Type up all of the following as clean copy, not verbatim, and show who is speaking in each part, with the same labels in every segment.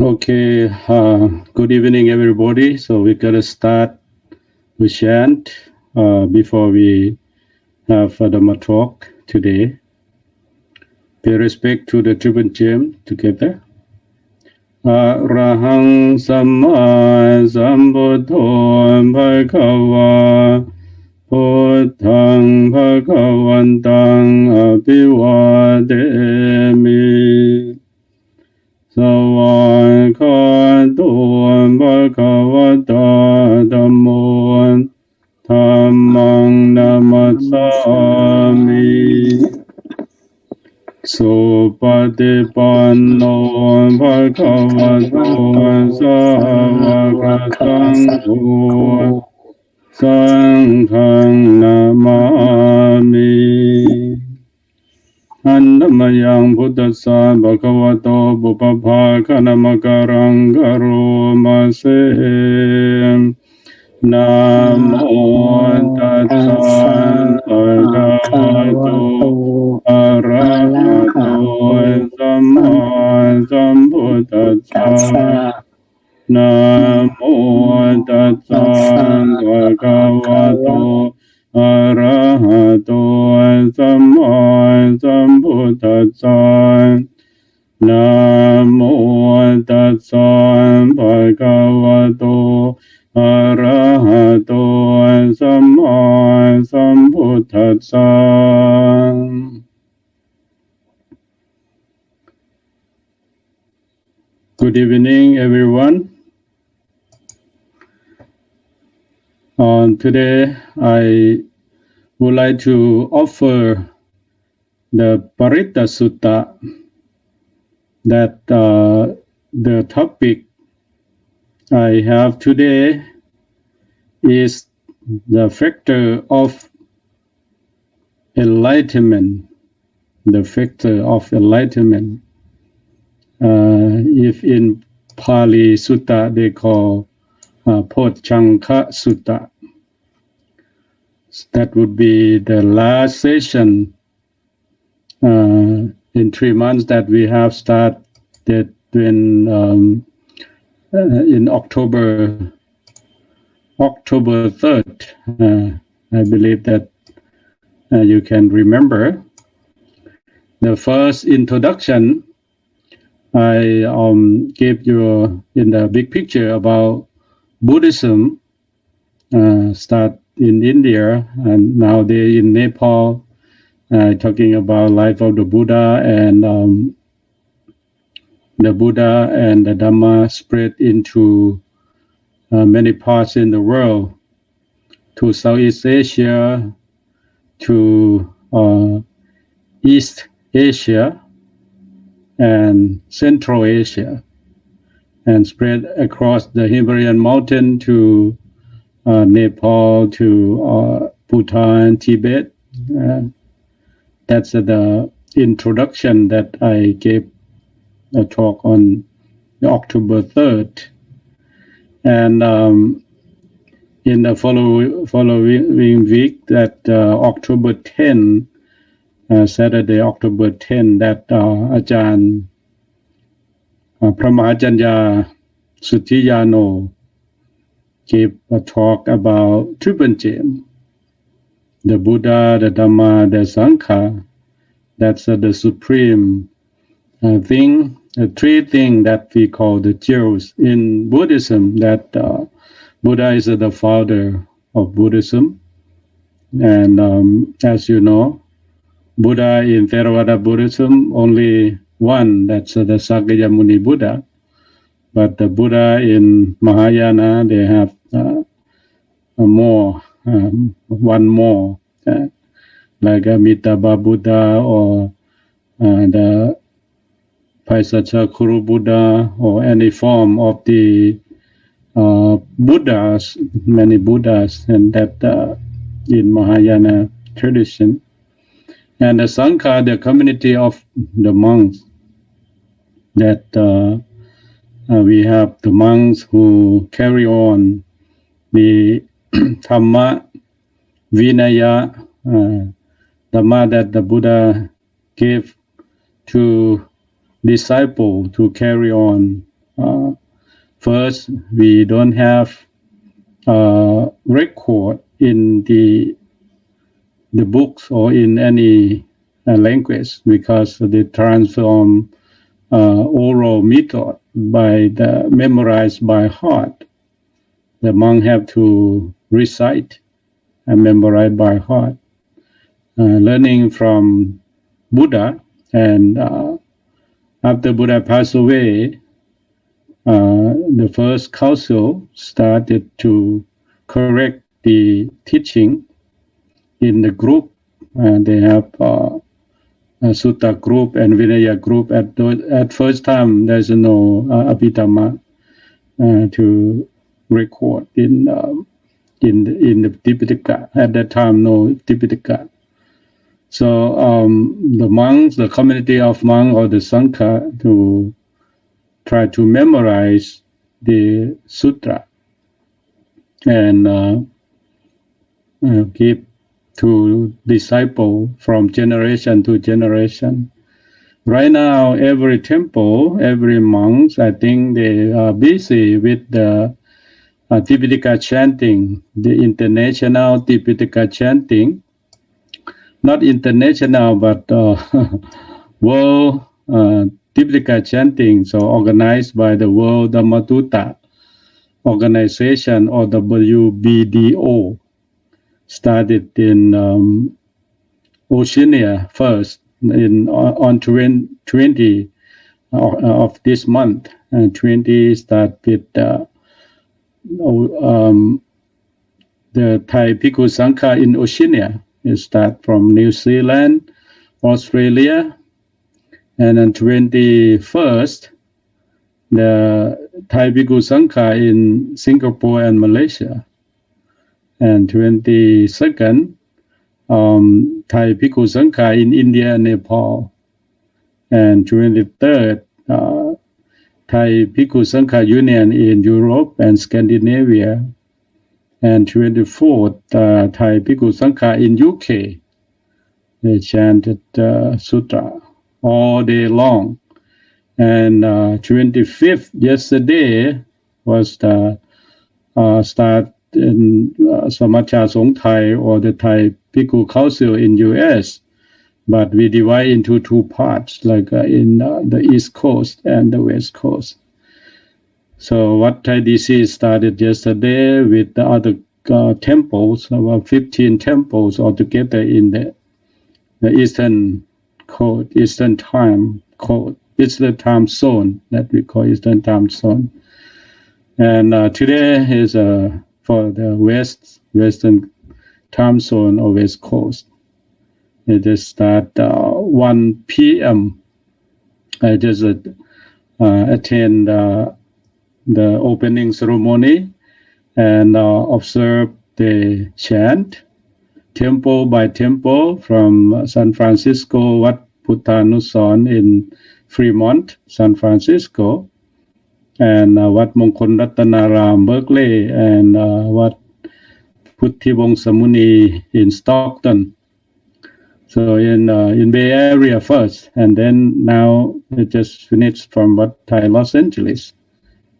Speaker 1: Okay, good evening, everybody. So we're going to start with chant before we have a Dhamma talk today. Pay respect to the Triple Gem together. Arahang Samma Sambuddho Bhagava Buddhang Bhagavantang Abhivademi Sawakato Bhagavata Dhammo Dhammang Namassami Supatipanno Bhagavato Savakasangho Sanghang Namami Annamayang Buddhassa Bhagavato Buddhapakanamakaraṁ Karomase Namo Tassa Bhagavato Arahato Samma Sambuddhassa Namo Tassa Bhagavato Arahato Samma Sambuddhassa Namo Tassa Bhagavato Arahato Samma Sambuddhassa. Good evening, everyone. Today, I would like to offer the Paritta Sutta, that the topic I have today is the factor of enlightenment, the factor of enlightenment. If in Pali Sutta they call Pocchangka Sutta. That would be the last session in 3 months that we have started in October 3rd. I believe that you can remember. The first introduction I gave you in the big picture about Buddhism, start in India and now they're in Nepal, talking about life of the Buddha, and the Buddha and the Dhamma spread into many parts in the world, to Southeast Asia, to East Asia and Central Asia, and spread across the Himalayan mountain to Nepal, to Bhutan, Tibet. That's the introduction that I gave a talk on October 3rd. And in the following week, that October 10, Saturday, October 10, that Ajahn Pramahajanya Suttiyano give a talk about Triple Gem, the Buddha, the Dhamma, the Sangha. That's the supreme thing, the three things that we call the jewels in Buddhism. That Buddha is the founder of Buddhism, and as you know, Buddha in Theravada Buddhism only one. That's the Sakyamuni Buddha. But the Buddha in Mahayana, they have more, one more, like Amitabha Buddha or the Paisachakuru Buddha or any form of the Buddhas, many Buddhas, and that in Mahayana tradition. And the Sangha, the community of the monks, that we have the monks who carry on the Dhamma, Vinaya, Dhamma that the Buddha gave to disciple to carry on. First, we don't have record in the books or in any language because they transform oral method by the memorized by heart. The monk have to recite and memorize by heart, learning from Buddha. And after Buddha passed away, the first council started to correct the teaching in the group. They have a Sutta group and Vinaya group. At first time, there's no Abhidhamma to record in the Tipitaka. At that time, no Tipitaka. So the monks, the community of monks or the Sangha, to try to memorize the sutra and give to disciple from generation to generation. Right now, every temple, every monk, I think they are busy with the Tipitaka chanting, the international Tipitaka chanting. Not international, but world Tipitaka chanting, so organized by the World Dhammatutta Organization or WBDO. Started in Oceania first on 20 of this month, and 20 start with the Thai Bhikkhu Sangha in Oceania. It start from New Zealand, Australia, and on 21st, the Thai Bhikkhu Sangha in Singapore and Malaysia. And 22nd, Thai Bhikkhu Sangha in India and Nepal. And 23rd, Thai Bhikkhu Sangha Union in Europe and Scandinavia. And 24th, Thai Bhikkhu Sangha in UK. They chanted Sutra all day long. And 25th, yesterday, was the start in Samacha Song Thai or the Thai Bhikkhu Council in U.S., but we divide into two parts, like in the East Coast and the West Coast. So what Thai DC started yesterday with the other temples, about 15 temples altogether in the Eastern Code, Eastern Time Code. It's the time zone that we call Eastern Time Zone. And today is for the Western Time Zone or West Coast. It just start 1 p.m. I just attend the opening ceremony and observe the chant, temple by temple, from San Francisco, Wat Puttanuson in Fremont, San Francisco, and Wat Mongkol Ratanaram, Berkeley, and Wat Puttibongsamuni in Stockton. So in Bay Area first, and then now it just finished from Wat Thai Los Angeles.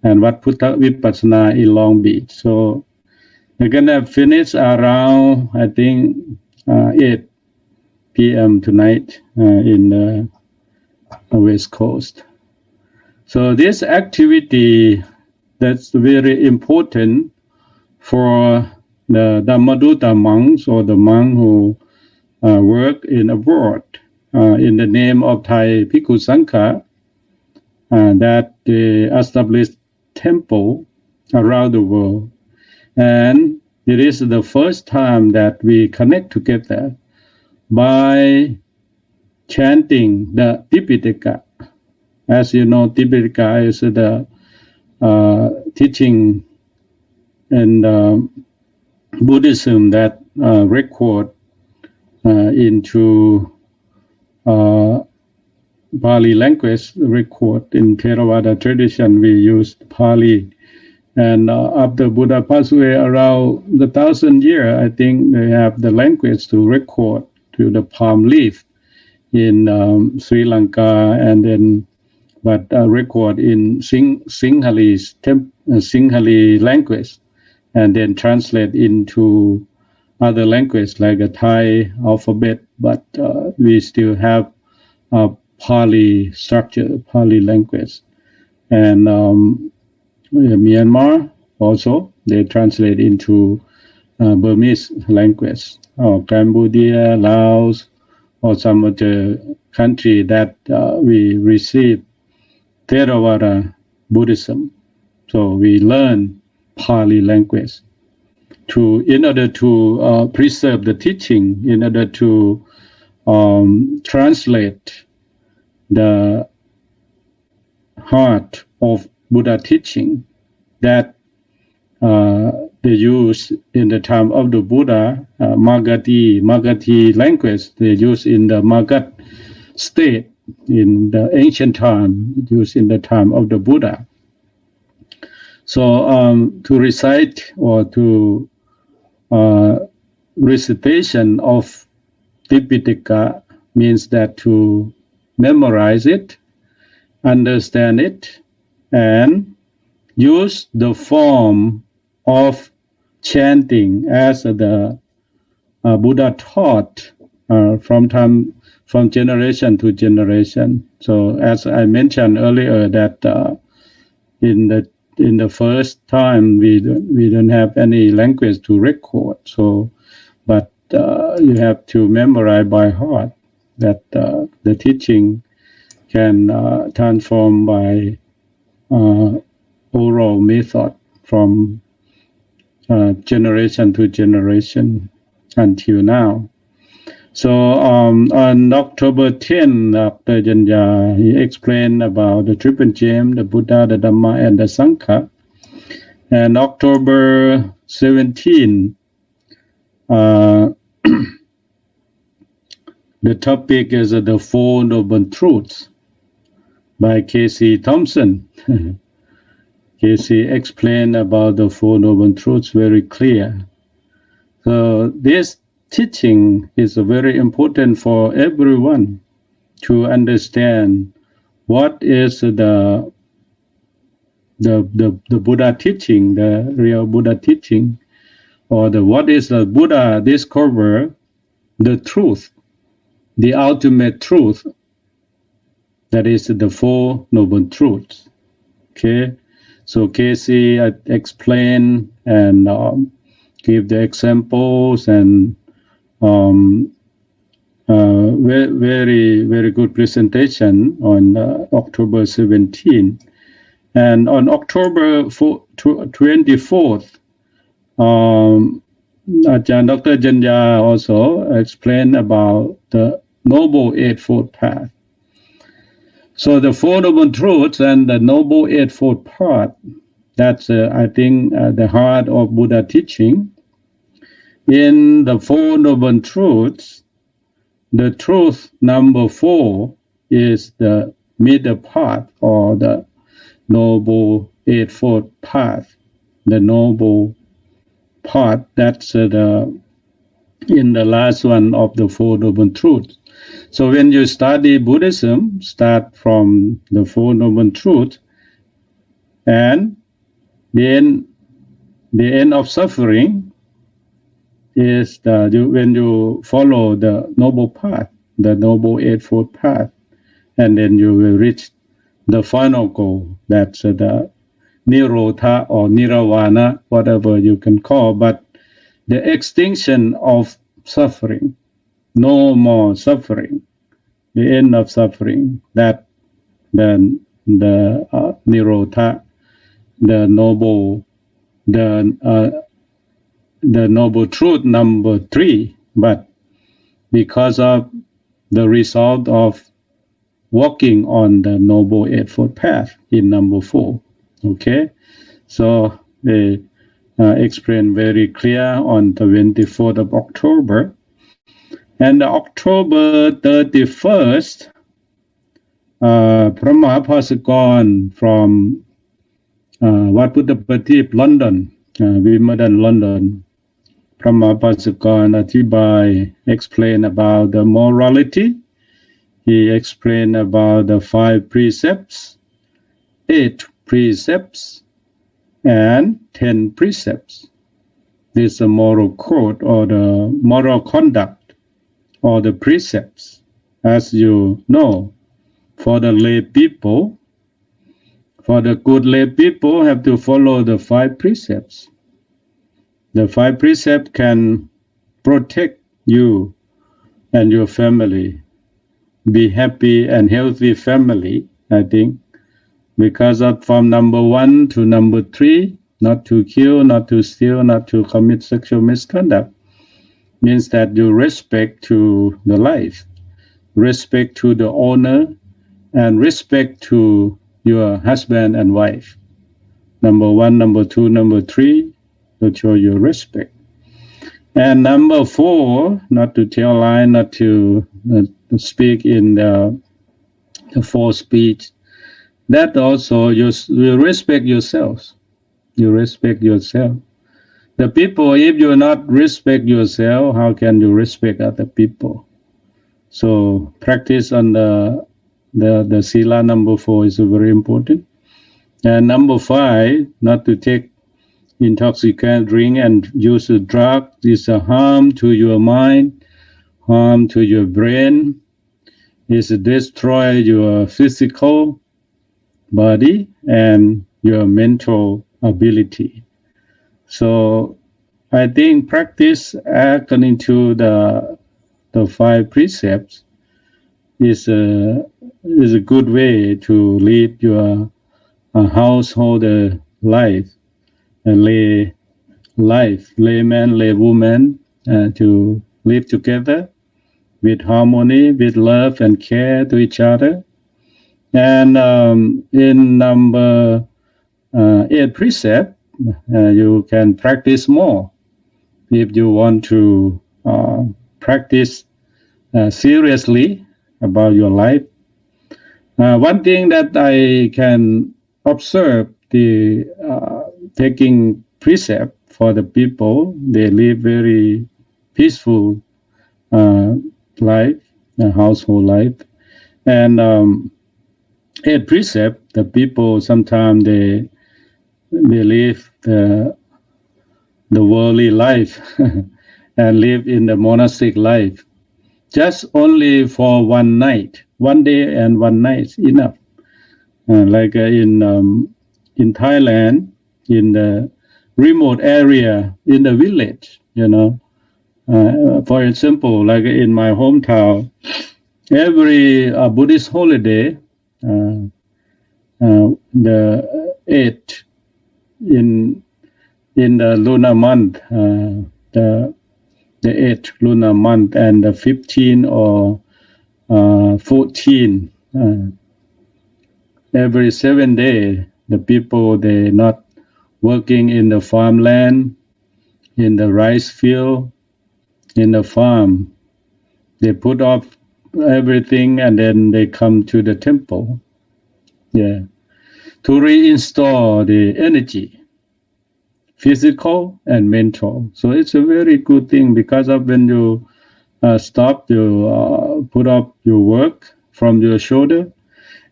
Speaker 1: and Wat Puttha Vipassana in Long Beach. So we're gonna finish around, I think, 8 p.m. tonight in the West Coast. So this activity that's very important for the Dhammadutta monks or the monk who work in abroad in the name of Thai Bhikkhu Sangha, that they established temple around the world. And it is the first time that we connect together by chanting the Tipitaka. As you know, Tipitaka is the teaching in Buddhism that record into Pali language, record in Theravada tradition. We use Pali. And after Buddha passed away around the 1,000 years, I think they have the language to record to the palm leaf in Sri Lanka, and then record in Singhali language, and then translate into other language like a Thai alphabet. But we still have a Pali structure, Pali language, and Myanmar also they translate into Burmese language, or Cambodia, Laos, or some of the country that we receive Theravada Buddhism. So we learn Pali language in order to preserve the teaching, in order to translate the heart of Buddha teaching that they use in the time of the Buddha, Magadhi language they use in the Magadh state in the ancient time, used in the time of the Buddha. So to recite or to recitation of Tipitaka means that to memorize it, understand it, and use the form of chanting as the Buddha taught from generation to generation. So as I mentioned earlier, that in the first time we don't have any language to record. So, but you have to memorize by heart that the teaching can transform by oral method from generation to generation until now. So on October 10, Dr. Janya, he explained about the triple gem, the Buddha, the Dhamma, and the Sangha. And October 17, the topic is the Four Noble Truths by K.C. Thompson. K.C. explained about the Four Noble Truths very clear. So this teaching is very important for everyone to understand what is the Buddha teaching, the real Buddha teaching, or what is the Buddha discover the truth, the ultimate truth. That is the Four Noble Truths. Okay, so Casey explain and give the examples and very, very good presentation on October 17. And on October 24th, Ajahn Dr. Janya also explained about the Noble Eightfold Path. So the Four Noble Truths and the Noble Eightfold Path, that's, I think, the heart of Buddha teaching. In the Four Noble Truths, the truth number 4 is the middle path, or the Noble Eightfold Path. The Noble Path, that's in the last one of the Four Noble Truths. So when you study Buddhism, start from the Four Noble Truths, And the end of suffering is when you follow the noble path, the noble eightfold path, and then you will reach the final goal. That's the Nirodha or Nirvana, whatever you can call, but the extinction of suffering, no more suffering, the end of suffering, that the Nirodha, the noble truth number 3, but because of the result of walking on the noble eightfold path in number 4. Okay, so they explain very clear on the 24th of October. And October 31st, Phra Videsratnaporn from Wat Buddha Prateep, London, Wimbledon, London, Phra Videsratnaporn explain about the morality. He explained about the 5 precepts, 8 precepts, and 10 precepts. This is a moral code or the moral conduct or the precepts. As you know, for the lay people, for the good lay people have to follow the 5 precepts. The 5 precepts can protect you and your family, be happy and healthy family, I think, because of from number 1 to number 3, not to kill, not to steal, not to commit sexual misconduct, means that you respect to the life, respect to the owner, and respect to your husband and wife. Number 1, number 2, number 3, to show your respect. And number 4, not to tell lie, not to speak in the false speech. That also you respect yourselves. You respect yourself. The people, if you not respect yourself, how can you respect other people? So practice on the sila number 4 is very important. And number 5, not to take intoxicant drink and use a drug. Is a harm to your mind, harm to your brain. Is destroy your physical body and your mental ability. So I think practice according to the 5 precepts is a good way to lead your household life, layman, laywoman, to live together with harmony, with love and care to each other. And in number 8 precept, you can practice more if you want to practice seriously about your life. One thing that I can observe, the taking precept for the people, they live very peaceful life, household life. And 8 precept, the people sometimes they live the worldly life and live in the monastic life just only for one night, one day and one night enough. Like in Thailand, in the remote area, in the village, for example, like in my hometown, every Buddhist holiday, the 8th in the lunar month, the 8th lunar month, and the 15 or 14, every 7 days, the people, they not working in the farmland, in the rice field, in the farm. They put off everything and then they come to the temple, to reinstall the energy, physical and mental. So it's a very good thing, because of when you stop, you put up your work from your shoulder,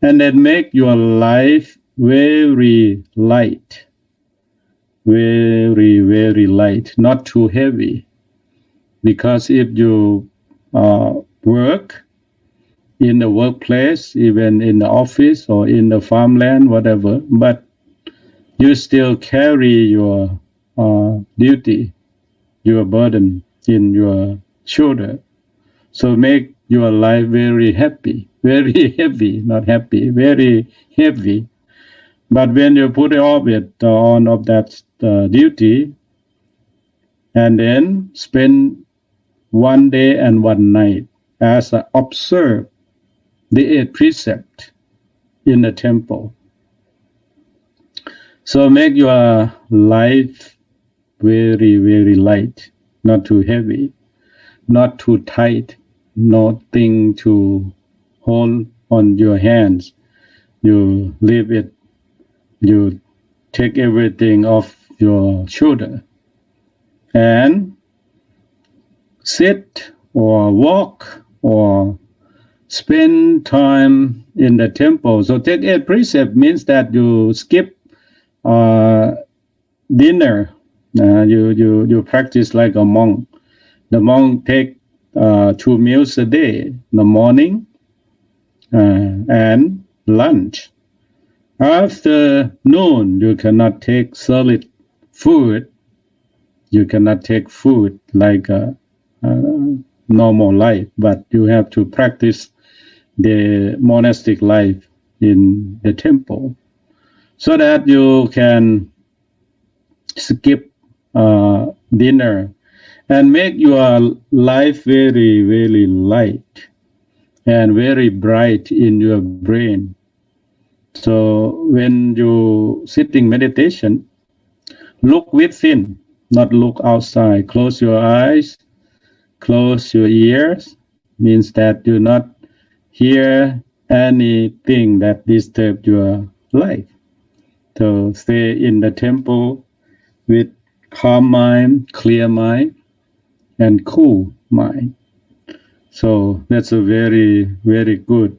Speaker 1: and then make your life very light, very, very light, not too heavy. Because if you work in the workplace, even in the office or in the farmland, whatever, but you still carry your duty, your burden in your shoulder. So make your life very happy, very heavy, not happy, very heavy. But when you put off it on of that duty, and then spend one day and one night as observe the 8 precept in the temple. So make your life very, very light, not too heavy, not too tight, nothing to hold on your hands. You leave it, you take everything off your shoulder and sit or walk or spend time in the temple. So take 8 precept means that you skip dinner. You practice like a monk. The monk take 2 meals a day, in the morning and lunch. After noon, you cannot take solid food. You cannot take food like a normal life, but you have to practice the monastic life in the temple so that you can skip dinner and make your life very, very light and very bright in your brain. So when you sitting meditation, look within, not look outside. Close your eyes, close your ears, means that you not hear anything that disturb your life. So stay in the temple with calm mind, clear mind, and cool mind. So that's a very, very good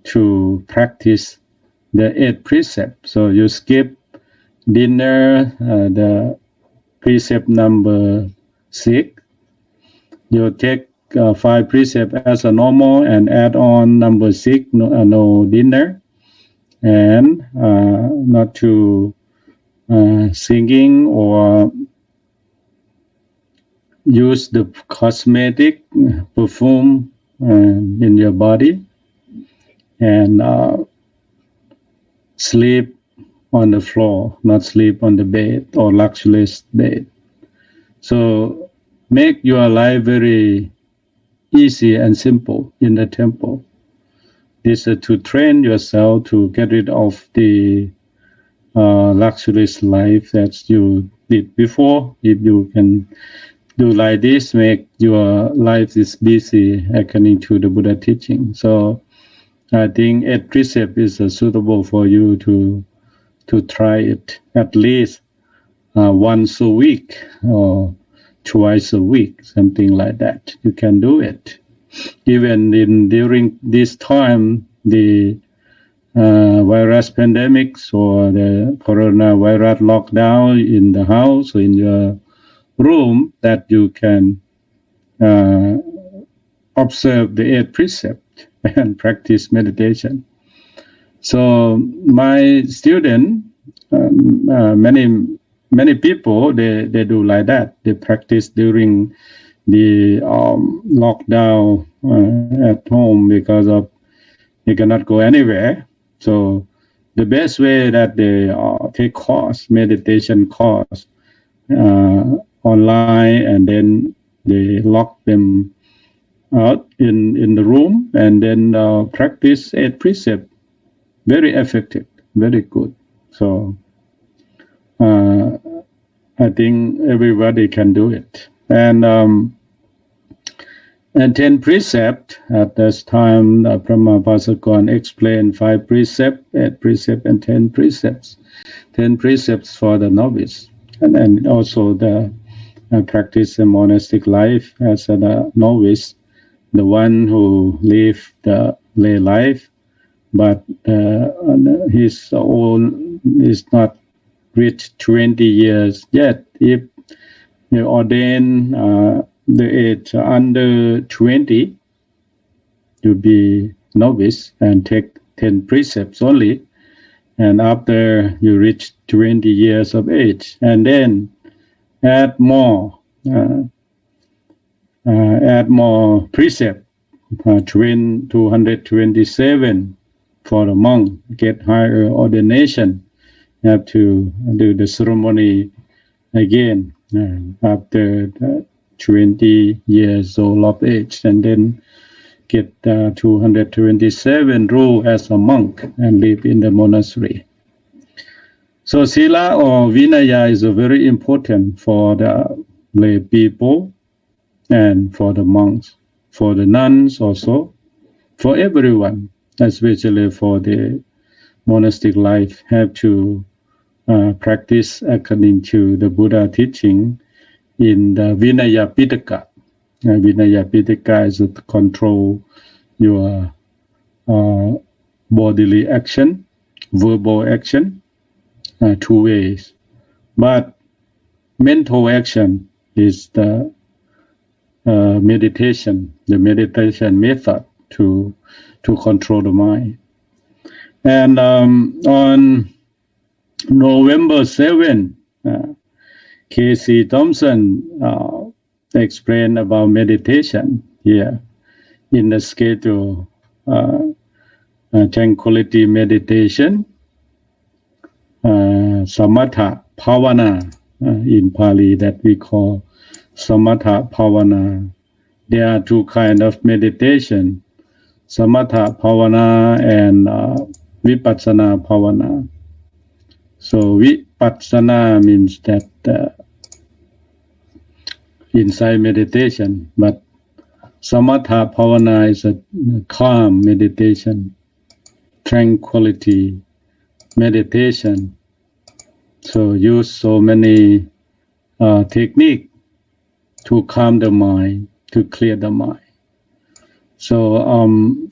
Speaker 1: to practice the 8 precepts. So you skip dinner, the precept number 6. You take 5 precepts as a normal and add on number 6, no dinner, and not to singing or use the cosmetic perfume in your body, and sleep on the floor, not sleep on the bed or luxurious bed. So make your life very easy and simple in the temple. This is to train yourself to get rid of the luxurious life that you did before. If you can do like this, make your life is busy according to the Buddha teaching. So I think 8 precept is suitable for you to try it at least once a week or twice a week, something like that. You can do it. Even during this time, the virus pandemics or the coronavirus lockdown in the house or in your room, that you can observe the 8 precept and practice meditation. So my student, many people, they do like that. They practice during the lockdown at home because of they cannot go anywhere. So the best way that they take course, meditation course online, and then they lock them out in the room and then practice 8 precept. Very effective, very good. So I think everybody can do it. And 10 precept, at this time, Brahma Pasakon explained 5 precept, 8 precept, and 10 precepts. 10 precepts for the novice, and then also the practice the monastic life as a novice, the one who live the lay life, but his own is not reached 20 years yet. If you ordain the age under 20, to be novice and take 10 precepts only, and after you reach 20 years of age, and then add more precept, 227 for the monk, get higher ordination. You have to do the ceremony again after 20 years old of age, and then get 227 rule as a monk and live in the monastery. So sila or vinaya is very important for the lay people and for the monks, for the nuns also, for everyone, especially for the monastic life, have to practice according to the Buddha teaching in the Vinaya Pitaka. Vinaya Pitaka is to control your bodily action, verbal action, two ways. But mental action is the meditation method to control the mind. And on November 7, K.C. Thompson explained about meditation here in the schedule, tranquility meditation, samatha bhavana in Pali that we call samatha bhavana. There are two kinds of meditation, samatha bhavana and vipassana bhavana. So vipassana means that inside meditation, but samatha bhavana is a calm meditation, tranquility meditation. So use so many techniques to calm the mind, to clear the mind. So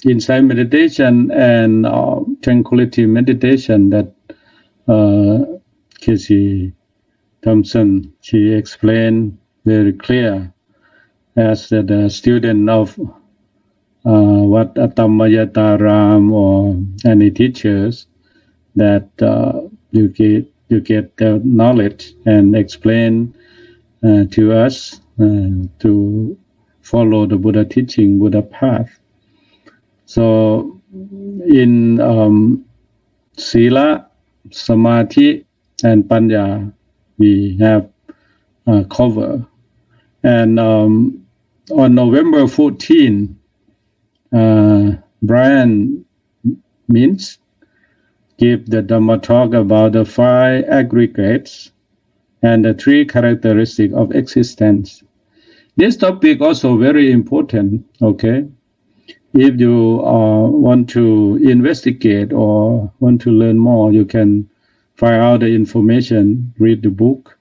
Speaker 1: inside meditation and tranquility meditation that K.C. Thompson, she explained very clear as the student of what Dhammayataram or any teachers, that you get the knowledge and explain to us to follow the Buddha teaching, Buddha path. So in Sila, Samadhi, and Panya, we have cover. And on November 14, Brian Mintz gave the Dhamma talk about the 5 aggregates and the 3 characteristics of existence. This topic also very important, okay? If you want to investigate or want to learn more, you can find out the information, read the book.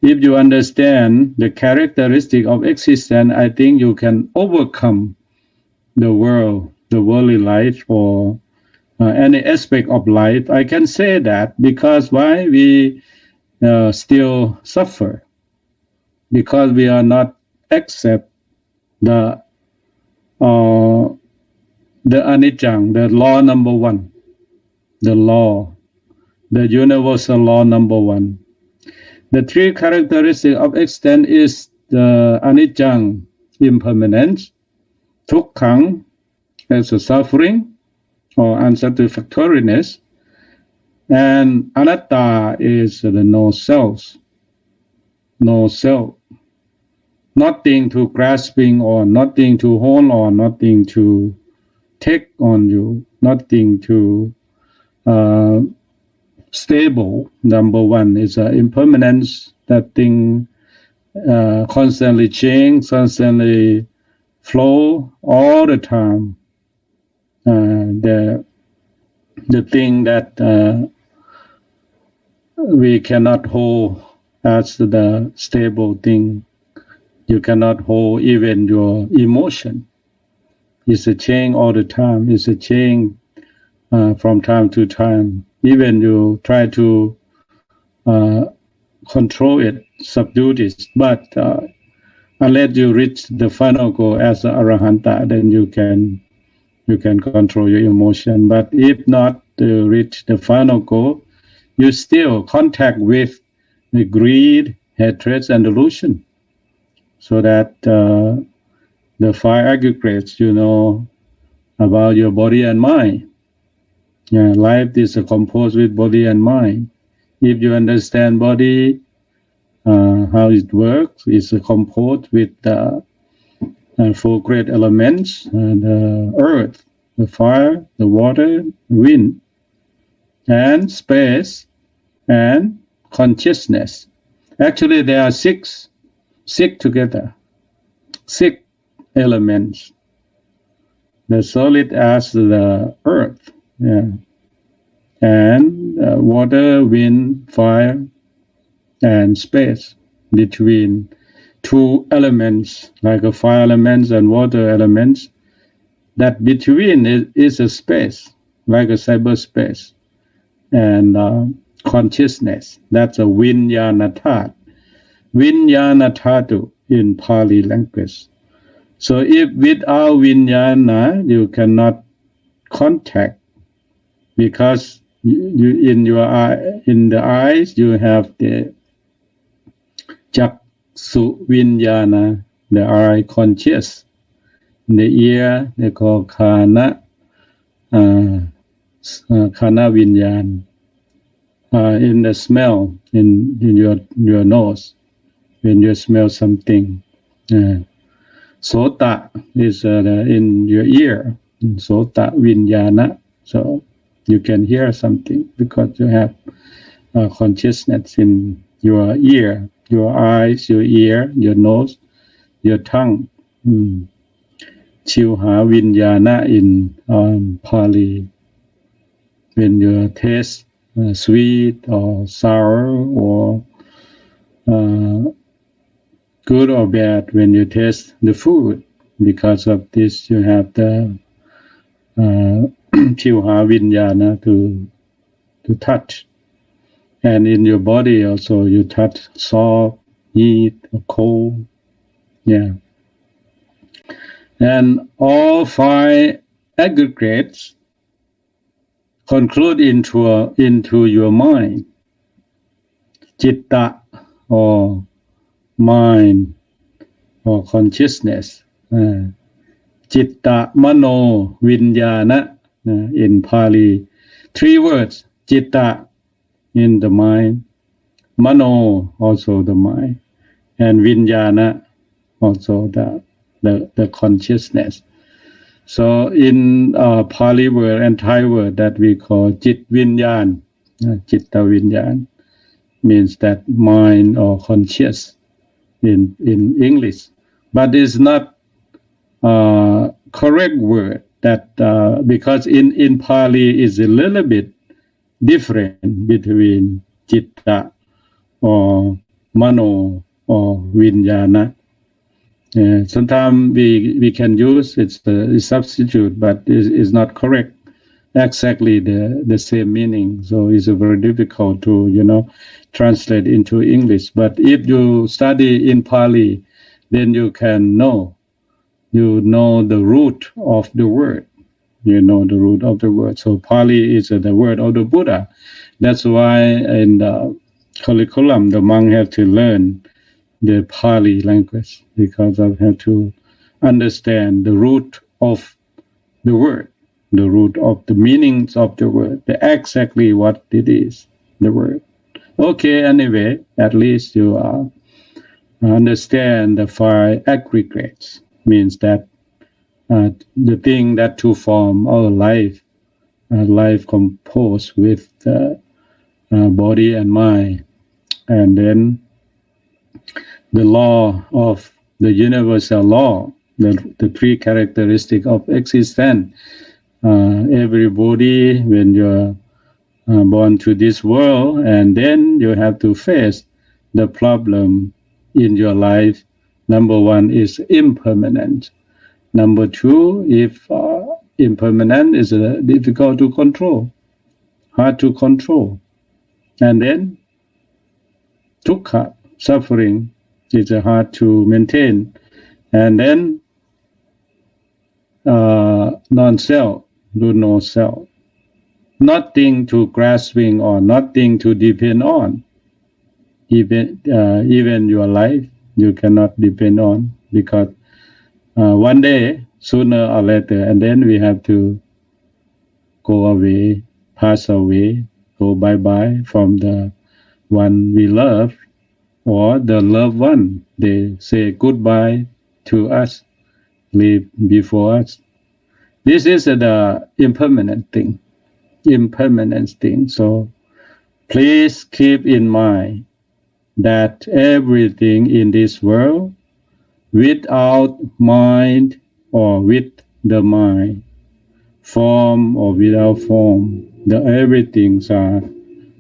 Speaker 1: If you understand the characteristic of existence, I think you can overcome the world, the worldly life, or any aspect of life. I can say that because why we still suffer? Because we are not accept the anicca, the law number 1, the law, the universal law number 1. The 3 characteristics of existence is the anicca, impermanence, dukkha, as a suffering or unsatisfactoriness, and anatta is the no self, nothing to grasping or nothing to hold on, nothing to take on you, nothing to stable. Number 1 is impermanence, that thing constantly change, constantly flow all the time. The thing that we cannot hold as the stable thing. You cannot hold even your emotion. It's a change all the time. It's a change from time to time. Even you try to control it, subdue it, but unless you reach the final goal as an arahanta, then you can control your emotion. But if not to reach the final goal, you still contact with the greed, hatred, and delusion, so that the five aggregates, about your body and mind. Life is composed with body and mind. If you understand body, how it works, it's composed with four great elements: the earth, the fire, the water, wind, and space, and consciousness. Actually, there are six together, 6 elements. The solid as the earth, and water, wind, fire, and space. Between 2 elements, like a fire elements and water elements, that between is a space, like a cyberspace, and consciousness. That's a vinyana thatu. Vinyana thatu in Pali language. So if without vinyana, you cannot contact, because you in the eyes you have the Chaksu vinyana, the eye conscious. In the ear they call Khana vinyan. In the smell, in your nose, when you smell something. Sota is in your ear, Sota vinyana. So you can hear something because you have consciousness in your ear, your eyes, your ear, your nose, your tongue. Chilha vinyana in Pali. When you taste sweet or sour or good or bad, when you taste the food, because of this you have the Chilha vinyana to touch. And in your body also you touch soft, heat, or cold. And all 5 aggregates conclude into your mind. Citta, or mind, or consciousness. Citta, mano, vinyana in Pali. 3 words. Citta in the mind, mano also the mind, and vinyana also the consciousness. So in Pali word and Thai word that we call Chit Vinyan, Chitta Vinyan, means that mind or conscious in English. But it's not correct word, that because in Pali is a little bit different between Chitta or Mano or Vinyana. Sometimes we can use it's a substitute, but it's not correct exactly the same meaning. So it's very difficult to translate into English. But if you study in Pali, then you can know the root of the word. The root of the word. So Pali is the word of the Buddha. That's why in the curriculum the monk have to learn the Pali language, because I have to understand the root of the word, the root of the meanings of the word, exactly what it is, the word. Okay, anyway, at least you understand the 5 aggregates, means that the thing that to form our life composed with body and mind, and then the law of the universal law, the 3 characteristics of existence. Everybody, when you're born to this world, and then you have to face the problem in your life. Number 1 is impermanent. Number 2, if impermanent is difficult to control, hard to control. And then dukkha, suffering, is hard to maintain. And then non-self, do no self. Nothing to grasping on, nothing to depend on. Even your life, you cannot depend on, because one day, sooner or later, and then we have to go away, pass away, go bye-bye from the one we love, or the loved one. They say goodbye to us, leave before us. This is the impermanent thing. So please keep in mind that everything in this world, without mind or with the mind, form or without form, everythings are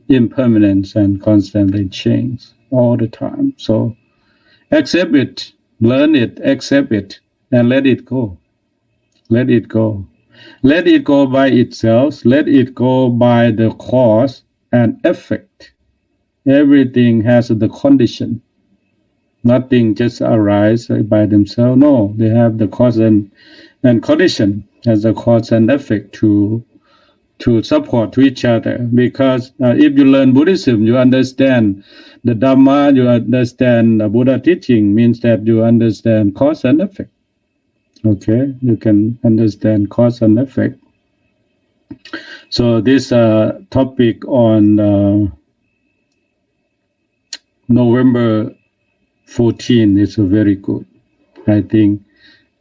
Speaker 1: impermanent and constantly change all the time. So accept it, learn it, accept it, and let it go. Let it go. Let it go by itself. Let it go by the cause and effect. Everything has the condition. Nothing just arises by themselves. No, they have the cause and condition as a cause and effect to support to each other. Because if you learn Buddhism, you understand the Dhamma, you understand the Buddha teaching, means that you understand cause and effect. Okay, you can understand cause and effect. So this topic on November 14 is very good. I think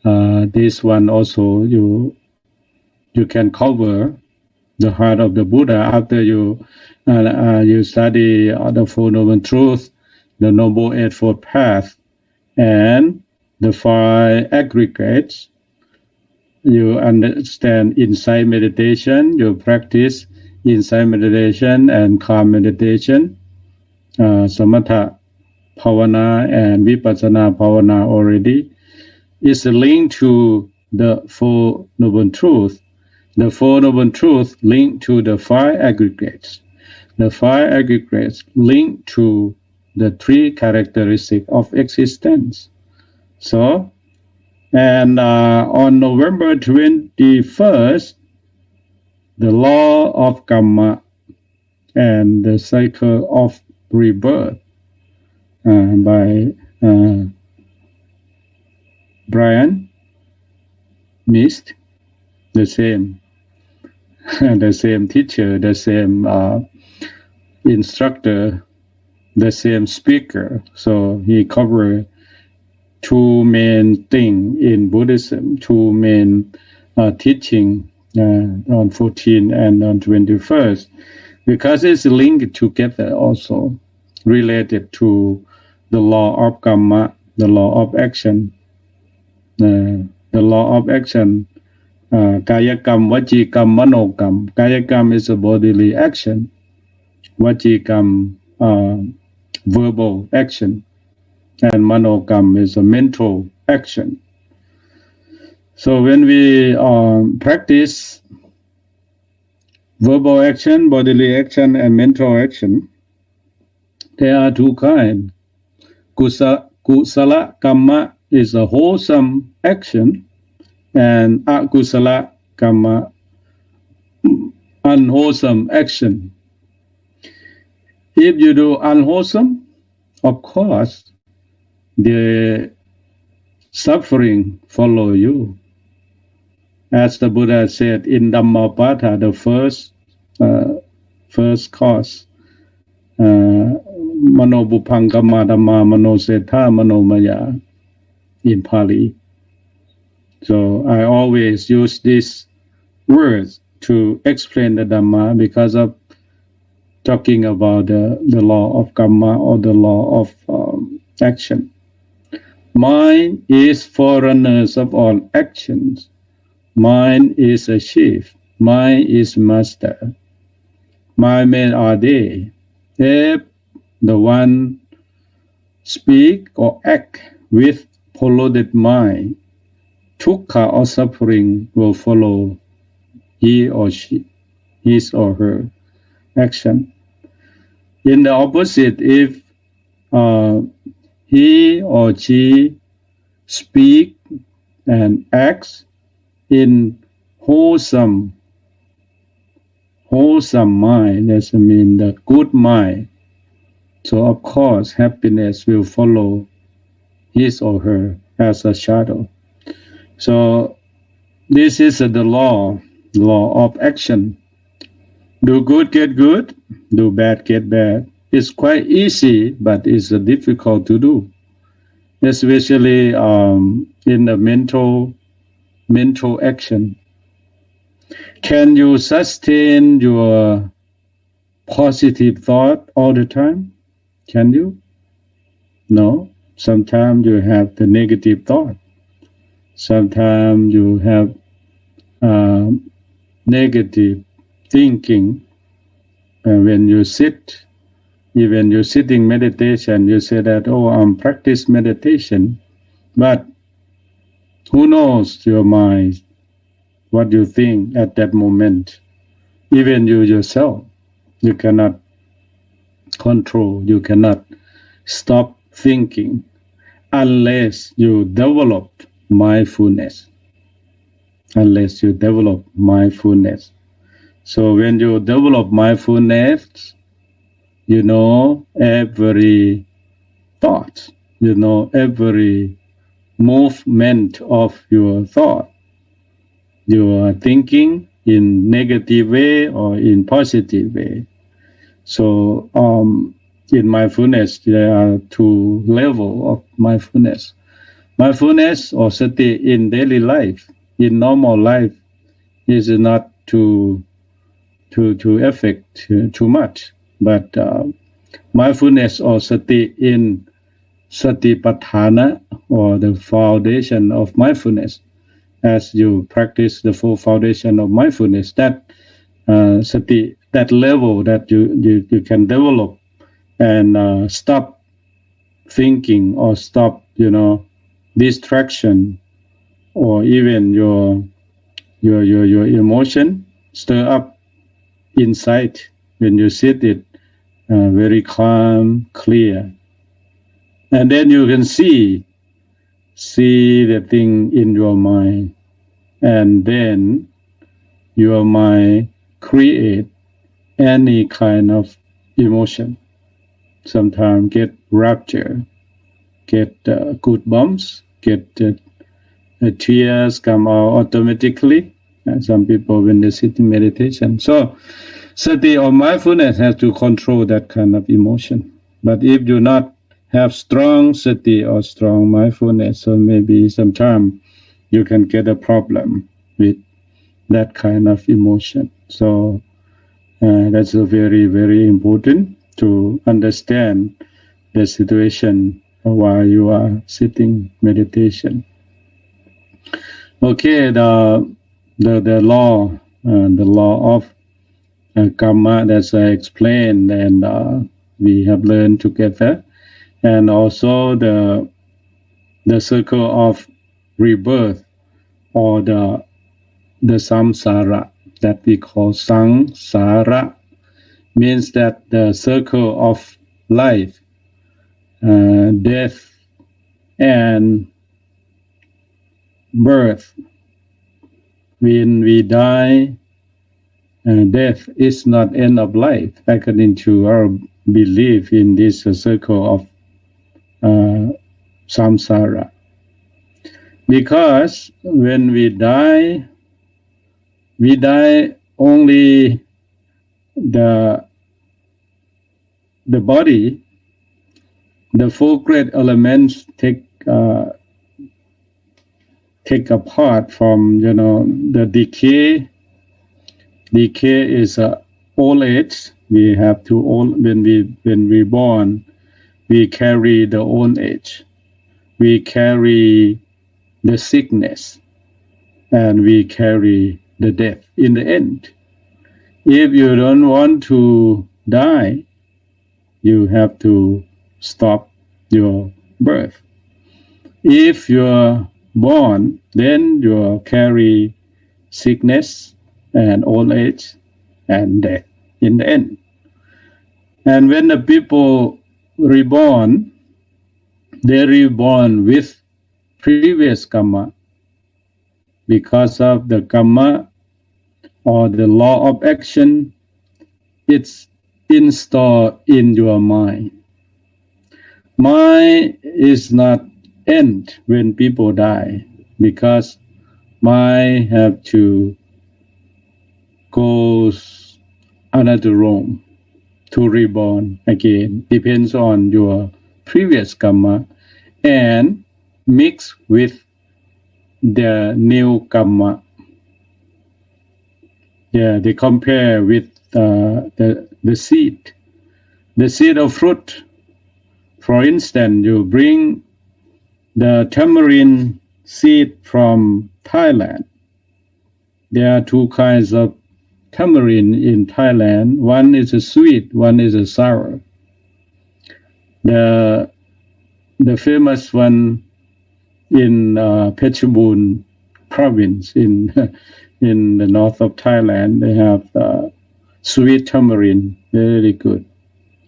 Speaker 1: this one also you can cover the heart of the Buddha after you study the Four Noble Truths, the Noble Eightfold Path, and the five aggregates. You understand insight meditation, you practice insight meditation and calm meditation, samatha bhavana and vipassana bhavana already. Is linked to the Four Noble Truths. The Four Noble Truths linked to the five aggregates. The five aggregates linked to the three characteristics of existence. So, and on November 21st, the law of karma and the cycle of rebirth by Brian Mist, the same teacher, the same instructor, the same speaker. So he covered two main things in Buddhism, two main teaching on 14 and on 21st, because it's linked together also, related to the law of karma, the law of action. The law of action, kayakam, vajikam, manokam. Kayakam is a bodily action. Vajikam, verbal action. And manokam is a mental action. So when we practice verbal action, bodily action, and mental action, there are two kinds. Kusala kamma is a wholesome action, and akusala kamma, unwholesome action. If you do unwholesome, of course, the suffering follow you. As the Buddha said in Dhamma Publication, the first cause, mano buphangama dhamma mano setha mano maya, in Pali. So I always use these words to explain the Dhamma because of talking about the law of karma or the law of action. Mind is forerunners of all actions. Mind is a chief. Mind is master. My men are they. If the one speak or act with polluted mind, dukkha or suffering will follow he or she, his or her action. In the opposite, if he or she speak and acts in wholesome mind, that means the good mind, so of course happiness will follow his or her as a shadow. So this is the law of action. Do good, get good. Do bad, get bad. It's quite easy, but it's difficult to do, especially in the mental action. Can you sustain your positive thought all the time? Can you? No. Sometimes you have the negative thought. Sometimes you have negative thinking. When you sit, even you're sitting meditation, you say that, oh, I'm practice meditation, but who knows your mind, what you think at that moment. Even you yourself, you cannot control, you cannot stop thinking unless you develop mindfulness. So when you develop mindfulness, you know every thought, you know every movement of your thought. You are thinking in negative way or in positive way. So in mindfulness, there are two levels of mindfulness. Mindfulness or sati in daily life, in normal life, is not to affect too much. But mindfulness or sati in satipatthana, or the foundation of mindfulness, as you practice the full foundation of mindfulness, that sati, that level that you can develop and stop thinking or stop, distraction, or even your emotion stir up inside when you sit it very calm, clear, and then you can see the thing in your mind, and then your mind create any kind of emotion. Sometimes get rapture, get goosebumps, get tears come out automatically. And some people when they sit in meditation. So sati or mindfulness has to control that kind of emotion. But if you not have strong sati or strong mindfulness, so maybe sometimes you can get a problem with that kind of emotion. So that's a very, very important to understand the situation while you are sitting meditation. Okay, the law of karma that I explained and we have learned together, and also the circle of rebirth, or the samsara that we call sangsara, means that the circle of life, death and birth. When we die, death is not end of life, according to our belief in this circle of samsara. Because when we die only the body, the four great elements take apart from the decay. Decay is old age. We have to when we born, we carry the old age. We carry the sickness, and we carry the death in the end. If you don't want to die, you have to stop your birth. If you're born, then you carry sickness and old age and death in the end. And when the people reborn, they reborn with previous karma because of the karma or the law of action. It's installed in your mind. Mind is not end when people die because mind have to go another realm to reborn again. Depends on your previous karma and mix with the new karma. Yeah, they compare with the seed. The seed of fruit. For instance, you bring the tamarind seed from Thailand. There are two kinds of tamarind in Thailand. One is a sweet, one is a sour. The famous one in Phetchabun province in the north of Thailand, they have sweet tamarind, very good.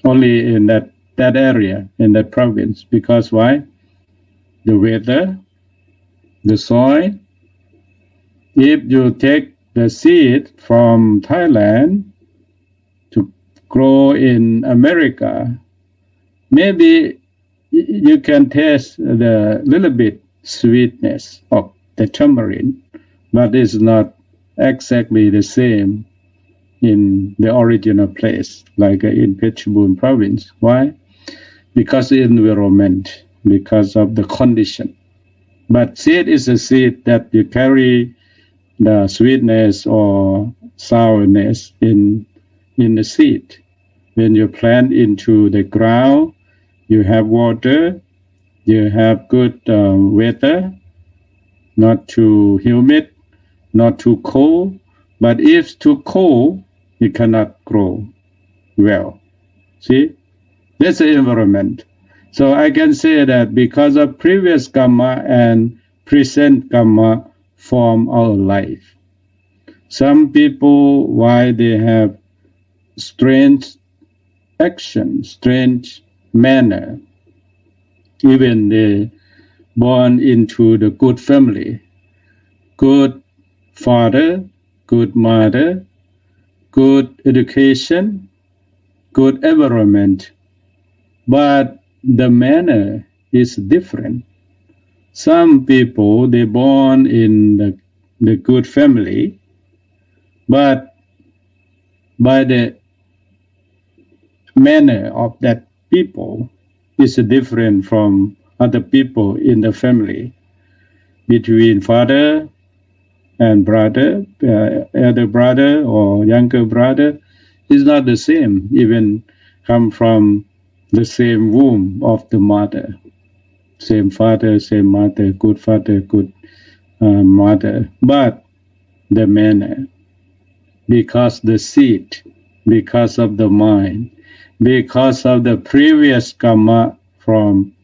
Speaker 1: Only in that area, in that province. Because why? The weather, the soil. If you take the seed from Thailand to grow in America, maybe you can taste the little bit sweetness of the tamarind, but it's not exactly the same in the original place, like in Phetchabun province. Why? Because of the environment, because of the condition. But seed is a seed that you carry the sweetness or sourness in the seed. When you plant into the ground, you have water, you have good weather, not too humid, not too cold. But if too cold, it cannot grow well. See? That's the environment. So I can say that because of previous karma and present karma form our life. Some people, why they have strange action, strange manner, even they born into the good family, good father, good mother, good education, good environment, but the manner is different. Some people, they born in the good family, but by the manner of that people is different from other people in the family. Between father and brother, elder brother or younger brother is not the same, even come from the same womb of the mother. Same father, same mother, good father, good mother. But the manner, because the seed, because of the mind, because of the previous karma from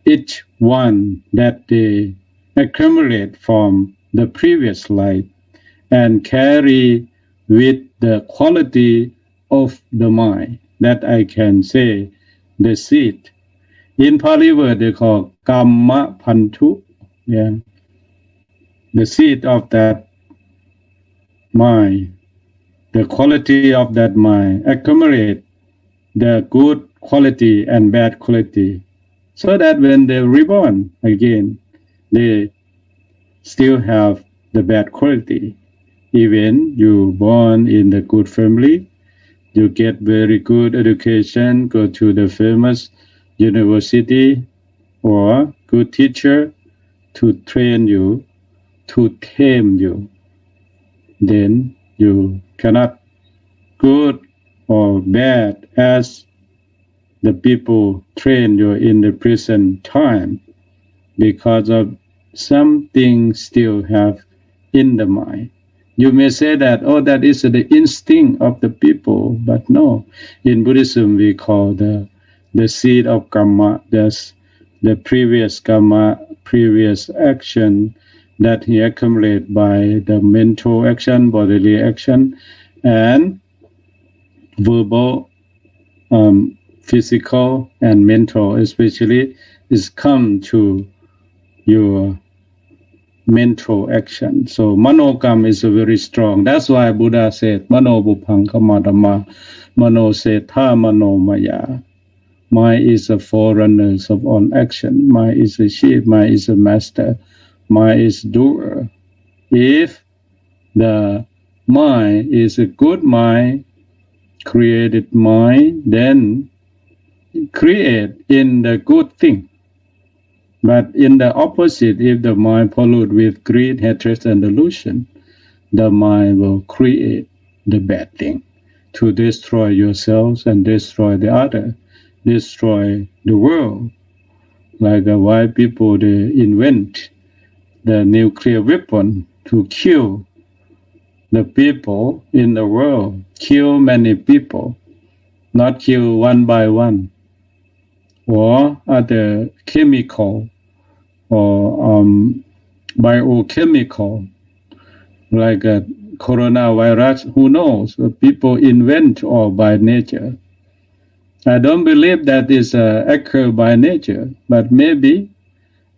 Speaker 1: each one that they accumulate from the previous life and carry with the quality of the mind, that I can say the seed. In Pali word they call kamma pantu, yeah, the seed of that mind, the quality of that mind accumulate the good quality and bad quality, so that when they reborn again, they still have the bad quality. Even you born in the good family, you get very good education, go to the famous university or good teacher to train you, to tame you, then you cannot good or bad as the people train you in the present time, because of something still have in the mind. You may say that, oh, that is the instinct of the people, but no. In Buddhism, we call the seed of karma, that's the previous karma, previous action, that he accumulates by the mental action, bodily action, and verbal, physical, and mental, especially, is come to your mental action. So manokam is very strong. That's why Buddha said, Mano Bupang Kamadama, Mano Setha Mano Maya. Mind is a forerunner of all action. Mind is a chief. Mind is a master. Mind is doer. If the mind is a good mind, created mind, then create in the good thing. But in the opposite, if the mind pollute with greed, hatred, and delusion, the mind will create the bad thing to destroy yourselves and destroy the other, destroy the world. Like why people they invent the nuclear weapon to kill the people in the world, kill many people, not kill one by one, or other chemical or biochemical, like a coronavirus, who knows? People invent all by nature. I don't believe that is occur by nature, but maybe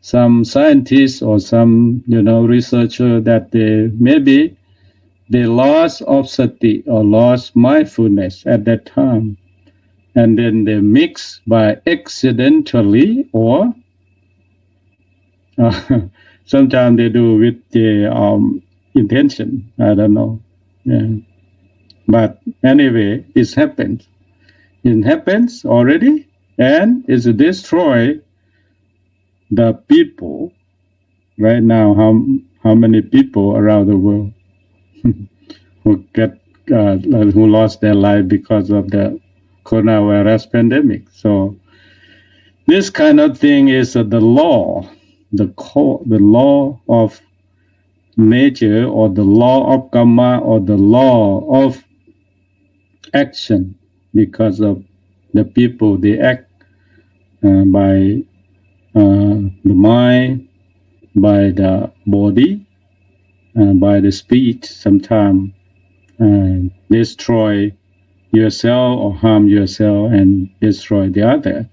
Speaker 1: some scientists or some researcher that they lost of sati or lost mindfulness at that time, and then they mix by accidentally or sometimes they do with the intention. I don't know. Yeah. But anyway, it happens. It happens already, and it's destroy the people right now. How many people around the world who who lost their life because of the coronavirus pandemic? So this kind of thing is the law, the law of nature, or the law of karma, or the law of action, because of the people they act by the mind, by the body, by the speech. Sometimes destroy yourself or harm yourself and destroy the other.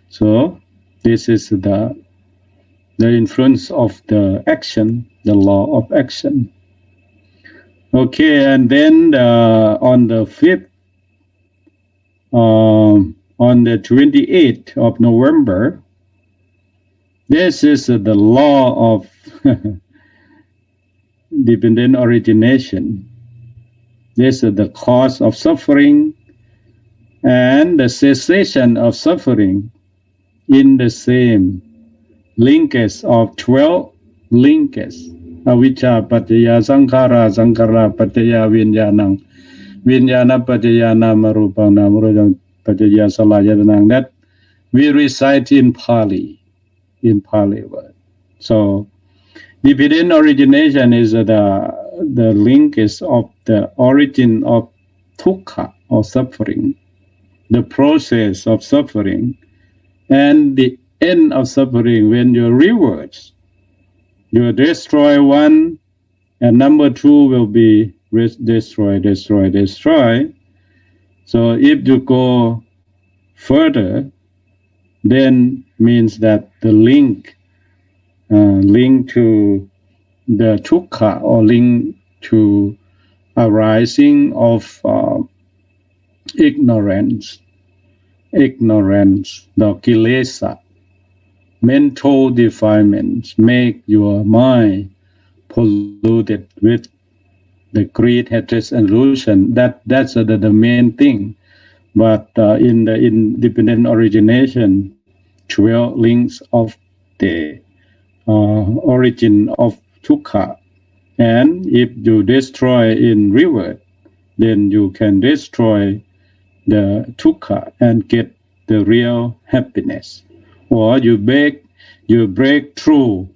Speaker 1: So this is the influence of the action, the law of action. Okay, and then on the 5th, on the 28th of November, this is the law of dependent origination. This is the cause of suffering and the cessation of suffering in the same linkage of 12 linkages. Avijja paccaya sankhara, sankhara paccaya vinyanang, vinyana paccaya namarupang, namarupang paccaya salayatanang. That we recite in Pali word. So dependent origination is the linkage of the origin of dukkha, or suffering, the process of suffering, and the end of suffering. When you reverse, you destroy one, and number two will be destroy. So if you go further, then means that the link to the dukkha, or link to arising of ignorance, the kilesa, mental defilements, make your mind polluted with the greed, hatred, and illusion. That's the main thing. But in the independent origination, 12 links of the origin of dukkha. And if you destroy in reward, then you can destroy the dukkha and get the real happiness. Or you break through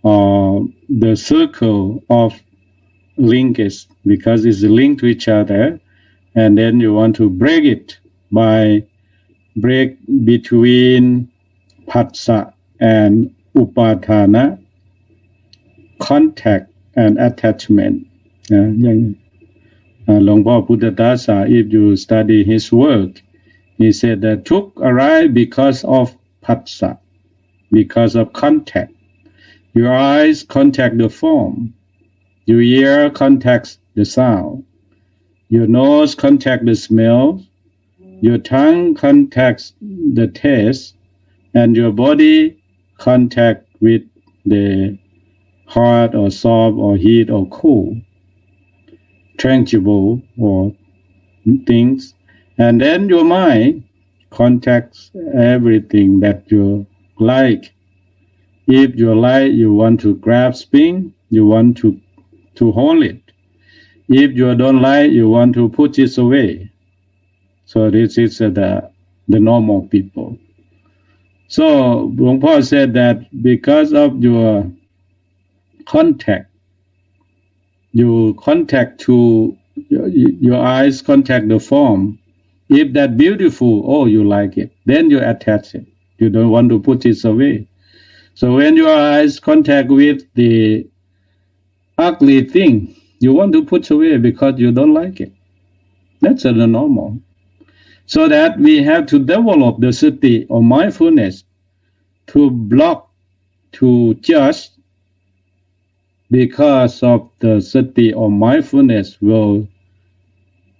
Speaker 1: the circle of linkage, because it's linked to each other, and then you want to break it by break between phassa and upadana, contact and attachment. อย่างหลวงพ่อพุทธทาสา if you study his work, he said that tuk arise because of phassa, because of contact. Your eyes contact the form, your ear contacts the sound, your nose contacts the smell, your tongue contacts the taste, and your body contact with the hot or soft or heat or cool, tangible or things. And then your mind contacts everything that you like. If you like, you want to grasping, you want to hold it. If you don't like, you want to put it away. So this is the normal people. So Bhung Po said that because of your contact, you contact to your eyes contact the form. If that beautiful, oh, you like it, then you attach it. You don't want to put it away. So when your eyes contact with the ugly thing, you want to put away because you don't like it. That's the normal. So that we have to develop the sati or mindfulness to block, to judge, because of the sati or mindfulness will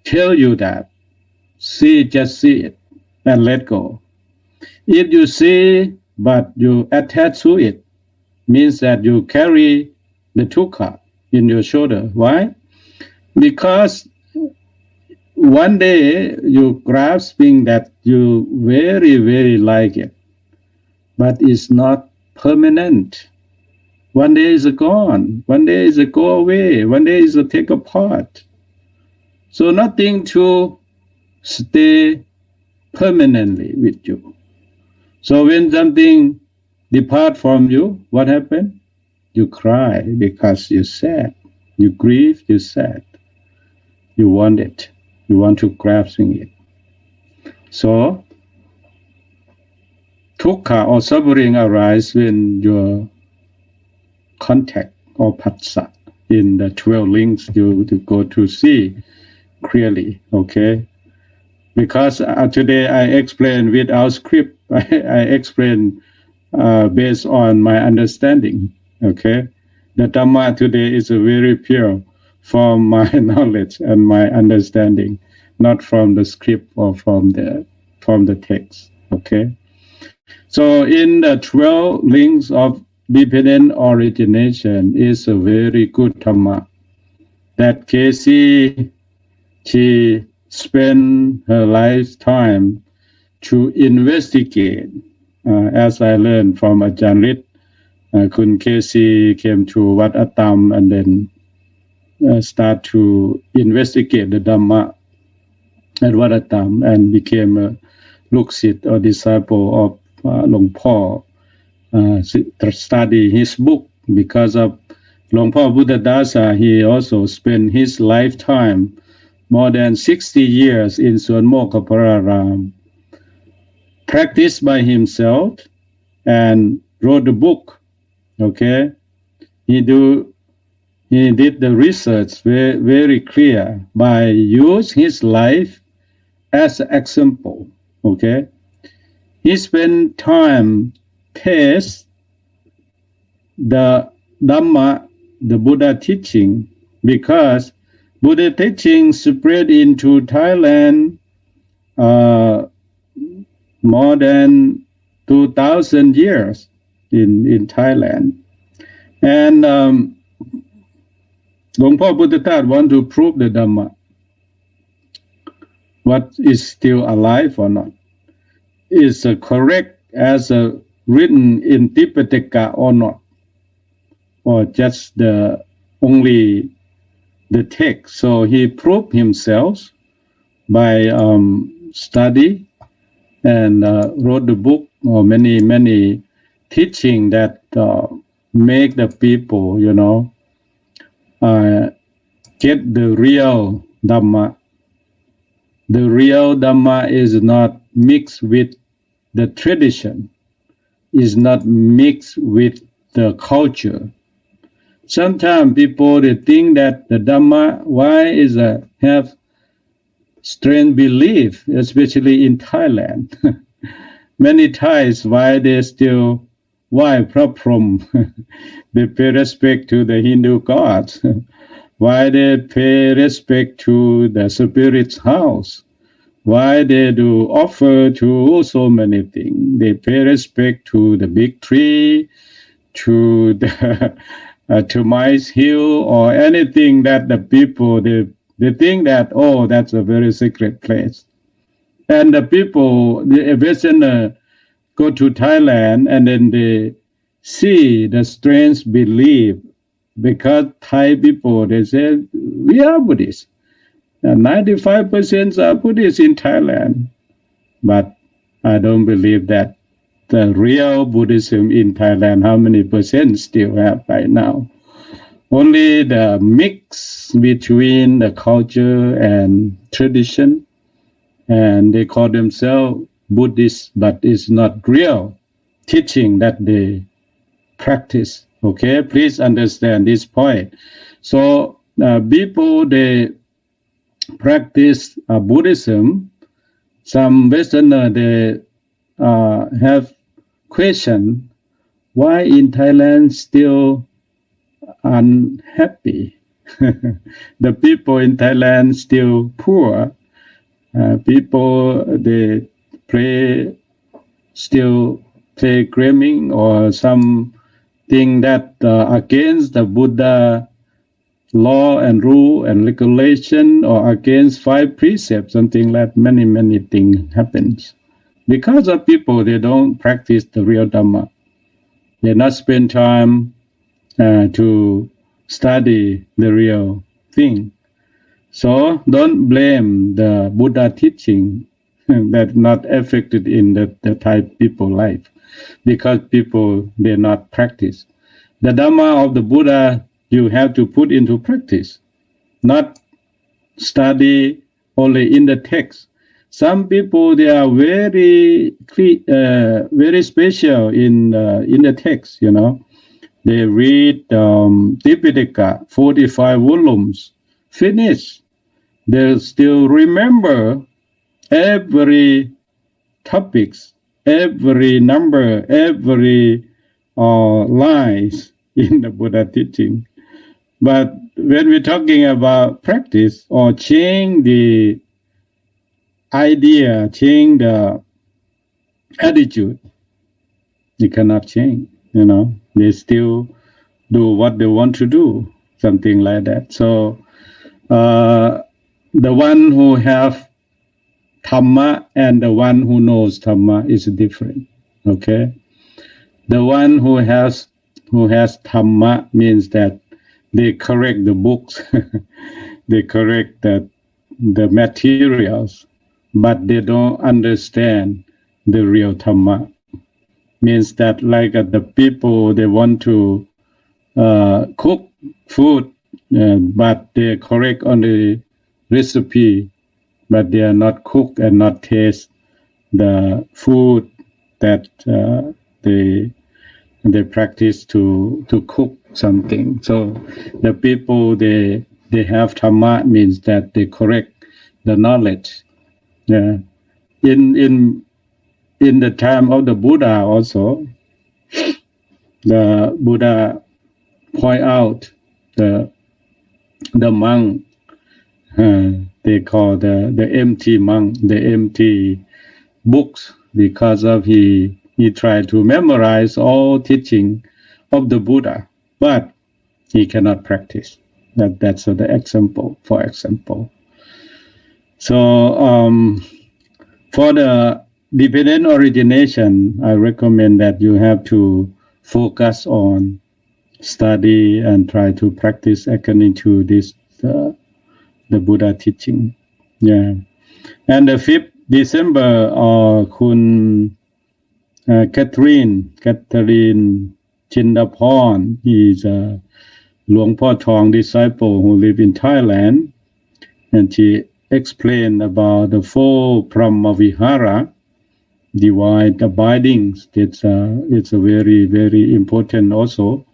Speaker 1: tell you that see, just see it and let go. If you see but you attach to it, means that you carry the dukkha in your shoulder. Why? Because one day you grasping that you very, very like it, but it's not permanent. One day is gone, one day is go away, one day is take apart. So nothing to stay permanently with you. So when something depart from you, what happened? You cry because you're sad. You grieve, you're sad. You want it. You want to grasp it. So dukkha or suffering arise when your contact or phassa in the 12 links you go to see clearly, okay? Because today I explain without script. I explain based on my understanding, okay? The Dhamma today is very pure from my knowledge and my understanding, not from the script or from the text, okay? So in the 12 links of dependent origination is a very good Dhamma that Casey, she spent her lifetime to investigate. As I learned from Ajahn Rit, Kun Casey came to Wat Atam and then start to investigate the Dhamma at Wat Atam and became a Luksit or disciple of Luang Po. Study his book. Because of Luang Po Buddha Dasa, he also spent his lifetime, more than 60 years in Suan Mokha Pararam, practiced by himself and wrote the book, okay? He did the research very, very clear by use his life as an example, okay? He spent time test the Dhamma, the Buddha teaching, because Buddha teaching spread into Thailand more than 2,000 years in Thailand. And Luang Po Buddha Tat want to prove the Dhamma, what is still alive or not. Is correct as written in Tipitaka or not, or just only the text. So he proved himself by study and wrote the book or many teaching that make the people, get the real Dhamma. The real Dhamma is not mixed with the tradition, is not mixed with the culture. Sometimes people they think that the Dhamma, why is have strange belief, especially in Thailand. Many Thais, why they still, why problem? They pay respect to the Hindu gods. Why they pay respect to the spirit's house? Why they do offer to so many things? They pay respect to the big tree, to the to Mice Hill, or anything that the people they think that, oh, that's a very secret place. And the people, the Westerner, go to Thailand and then they see the strange belief, because Thai people, they say, we are Buddhists. 95% are Buddhists in Thailand. But I don't believe that the real Buddhism in Thailand, how many percent still have by now? Only the mix between the culture and tradition, and they call themselves Buddhists, but it's not real teaching that they practice. Okay, please understand this point. So people, they practice Buddhism. Some Westerner, they have question, why in Thailand still unhappy? The people in Thailand still poor. People, they still play gaming or something that against the Buddha law and rule and regulation, or against 5 precepts, something like many things happens. Because of people, they don't practice the real Dhamma. They not spend time to study the real thing. So don't blame the Buddha teaching that not affected in the Thai people life, because people, they not practice. The Dhamma of the Buddha, you have to put into practice, not study only in the text. Some people, they are very special in the text, you know. They read Tipitaka, 45 volumes, finish. They still remember every topics, every number, every lines in the Buddha teaching. But when we're talking about practice or change the idea, change the attitude, you cannot change, you know. They still do what they want to do, something like that. So the one who have Dhamma and the one who knows Dhamma is different. Okay, the one who has Dhamma means that they correct the books, they correct the materials, but they don't understand the real Dhamma. Means that like the people, they want to cook food, but they correct on the recipe, but they are not cook and not taste the food that they practice to cook something. So the people, they have Dhamma means that they correct the knowledge. Yeah. In the time of the Buddha also, the Buddha point out the monk, they call the empty monk, the empty books, because of he tried to memorize all teaching of the Buddha, but he cannot practice. That's the example, for example. So for the dependent origination, I recommend that you have to focus on study and try to practice according to this the Buddha teaching. Yeah. And the 5th December, Kun Catherine Chindaporn, he's a Luang Po Thong disciple who live in Thailand, and she explained about the 4 Brahmavihara, divine abidings. It's a very, very important also.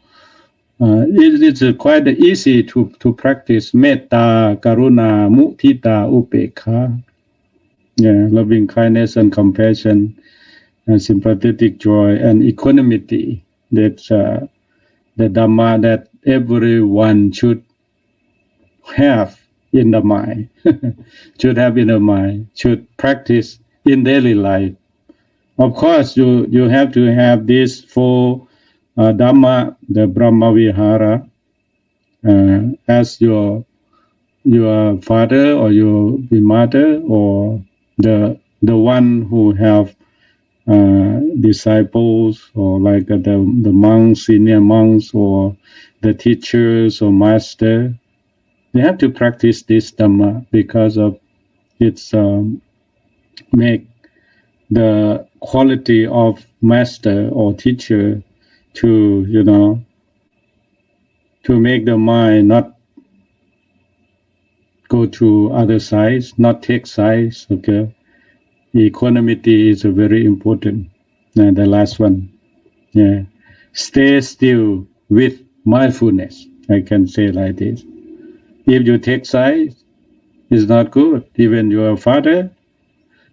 Speaker 1: it's quite easy to practice metta, karuna, mudita, upekha. Yeah, loving kindness and compassion, sympathetic joy, and equanimity. That's the Dhamma that everyone should have in the mind, should have in the mind, should practice in daily life. Of course, you have to have these four Dhamma, the Brahma Vihara, as your father or your mother or the one who have disciples or like the monks, senior monks, or the teachers or master. They have to practice this Dhamma because of its make the quality of master or teacher to to make the mind not go to other sides, not take sides. Okay, equanimity is very important. And the last one, yeah, stay still with mindfulness. I can say like this. If you take sides, it's not good. Even your father,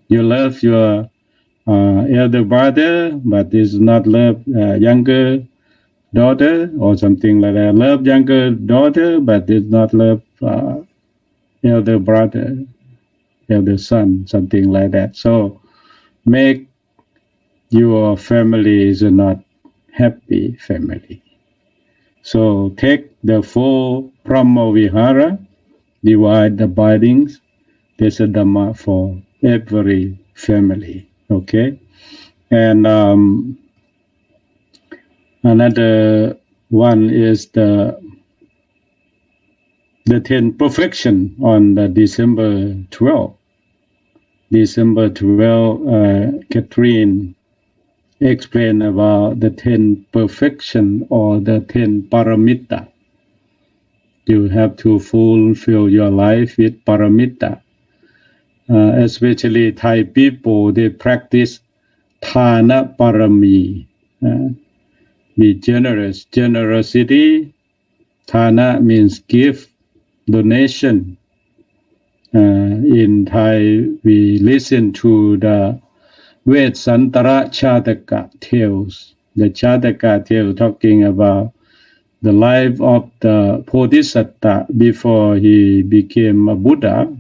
Speaker 1: you love your elder brother, but is not love younger daughter or something like that. Love younger daughter, but is not love elder brother, elder son, something like that. So make your family is not happy family. So take the four Brahma Vihara, divide the bindings. There's a Dhamma for every family. Okay, and another one is the 10th perfection on the December 12th. December 12th, Catherine explained about the 10 perfection or the 10 paramita. You have to fulfill your life with paramita. Especially Thai people, they practice Thana parami. Be generous. Generosity, Thana means give, donation. In Thai, we listen to the Vedasantara Chataka tales. The Chataka tale talking about the life of the Bodhisattva before he became a Buddha.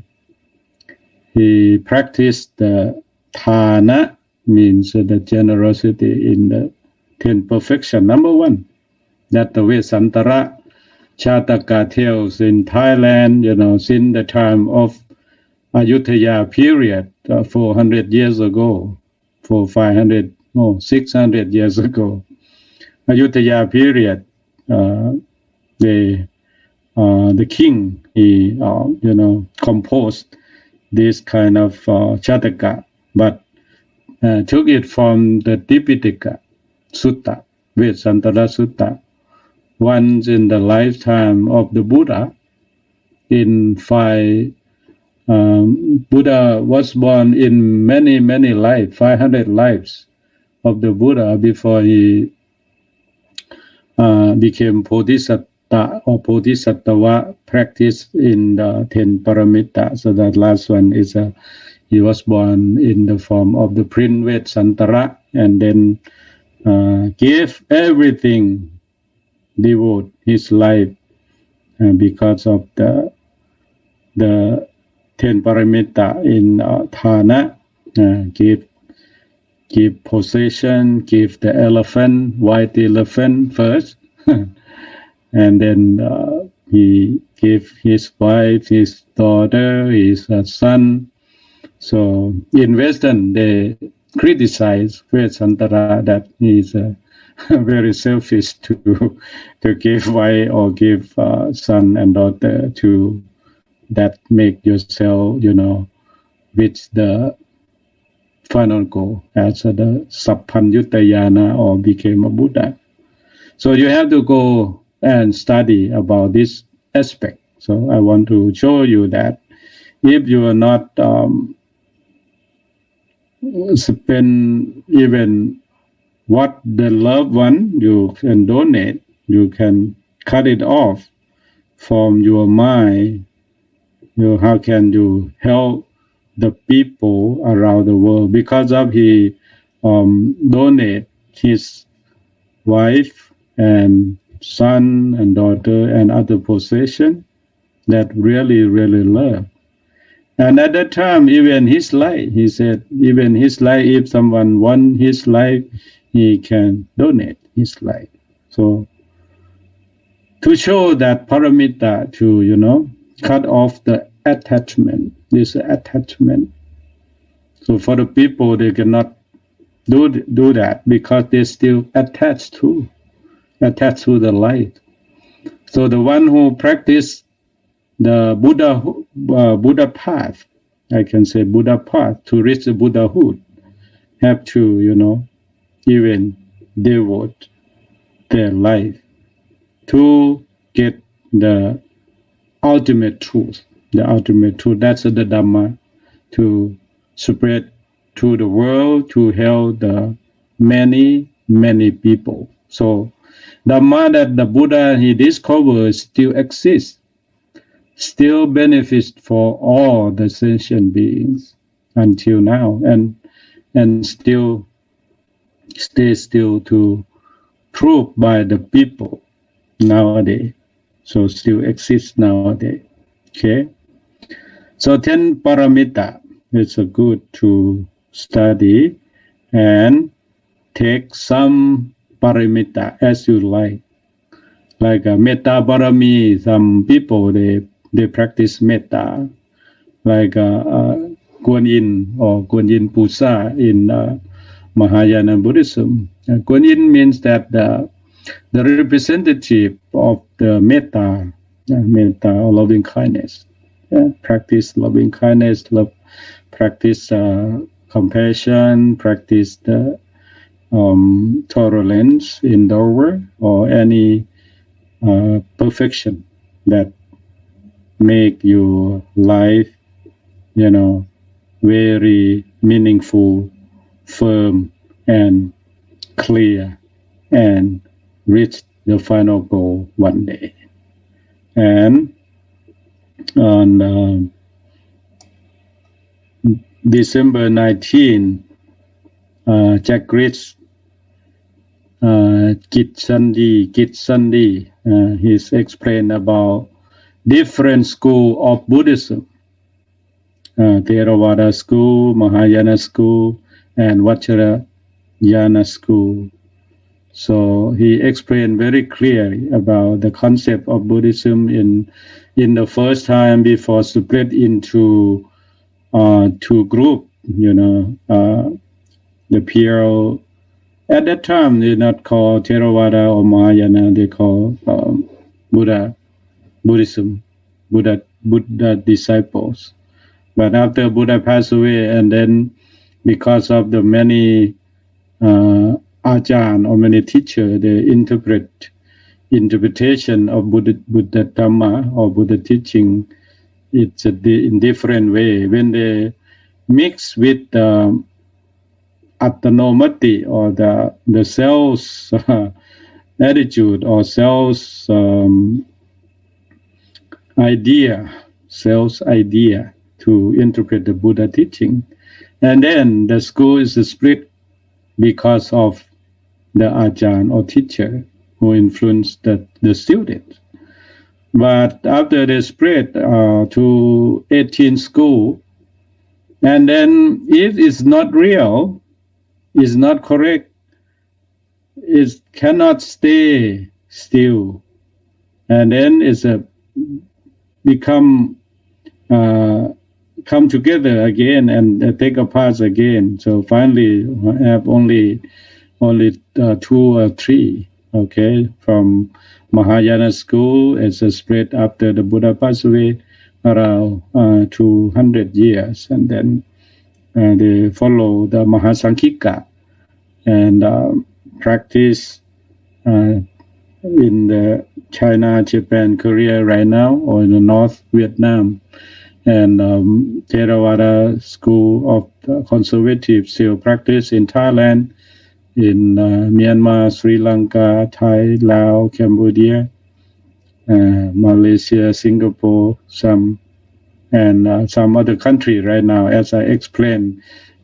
Speaker 1: He practiced the Thana, means the generosity in the 10 perfection. Number one, that the Vedasantara Chataka tells in Thailand, since the time of Ayutthaya period, 400 years ago, 600 years ago. Ayutthaya period, the king, he, composed this kind of Chataka, but took it from the Tipitaka Sutta, Vedasantara Sutta. Once in the lifetime of the Buddha, in Buddha was born in many lives, 500 lives of the Buddha before he became Bodhisattva or Bodhisattva, practiced in the 10 paramita. So that last one is he was born in the form of the Prince Vedasantara, and then gave everything, devote his life because of the 10 paramita in Thana, give possession, give the white elephant first, and then he gave his wife, his daughter, his son. So in Western, they criticize Vedasantara that he is very selfish to give wife or give son and daughter to that make yourself, reach the final goal as the Sappanyuttayana or became a Buddha. So you have to go and study about this aspect. So I want to show you that if you are not spend even what the loved one you can donate, you can cut it off from your mind, how can you help the people around the world? Because of he donate his wife and son and daughter and other possession that really love. And at that time, even his life, he said, even his life, if someone wants his life, he can donate his life. So to show that paramita, to cut off the attachment, this attachment. So for the people, they cannot do that because they still attached to the light. So the one who practice the Buddha path, I can say Buddha path, to reach the Buddhahood, have to even devote their life to get the ultimate truth. The ultimate truth, that's the Dhamma, to spread to the world, to help the many people. So Dhamma that the Buddha he discovered still exists, still benefits for all the sentient beings until now, and still to prove by the people nowadays. So still exists nowadays. Okay. So 10 paramita is good to study and take some paramita as you like. Like metta parami, some people they practice metta, like Kuan Yin or Kuan Yin Pusa in Mahayana Buddhism. Kuan Yin means that the representative of the metta or loving kindness. Practice loving kindness, practice compassion, practice the tolerance, endure, or any perfection that make your life, very meaningful, firm, and clear, and reach the final goal one day. And on December 19, Jack Rich Kit Sunday, he's explained about different school of Buddhism, Theravada school, Mahayana school, and Vajrayana school. So he explained very clearly about the concept of Buddhism in the first time before split into two groups. The PL at that time they not call Theravada or Mahayana, they call Buddhism, Buddha disciples. But after Buddha passed away, and then because of the many Ajahn or many teachers, they interpretation of Buddha Dhamma or Buddha teaching, it's in different way. When they mix with Athanomati or the self attitude or self idea to interpret the Buddha teaching, and then the school is split because of the Ajahn or teacher who influenced the students. But after they spread to 18 schools, and then if it's not real, it's not correct, it cannot stay still, and then it's come together again and take apart again. So finally, have only 2 or 3. Okay, from Mahayana school, it's a spread after the Buddha passed away around 200 years, and then they follow the Mahasanghika and practice in the China, Japan, Korea right now, or in the North Vietnam, and Theravada school of conservative still practice in Thailand, in Myanmar, Sri Lanka, Thai, Laos, Cambodia, Malaysia, Singapore, and some other country right now, as I explained,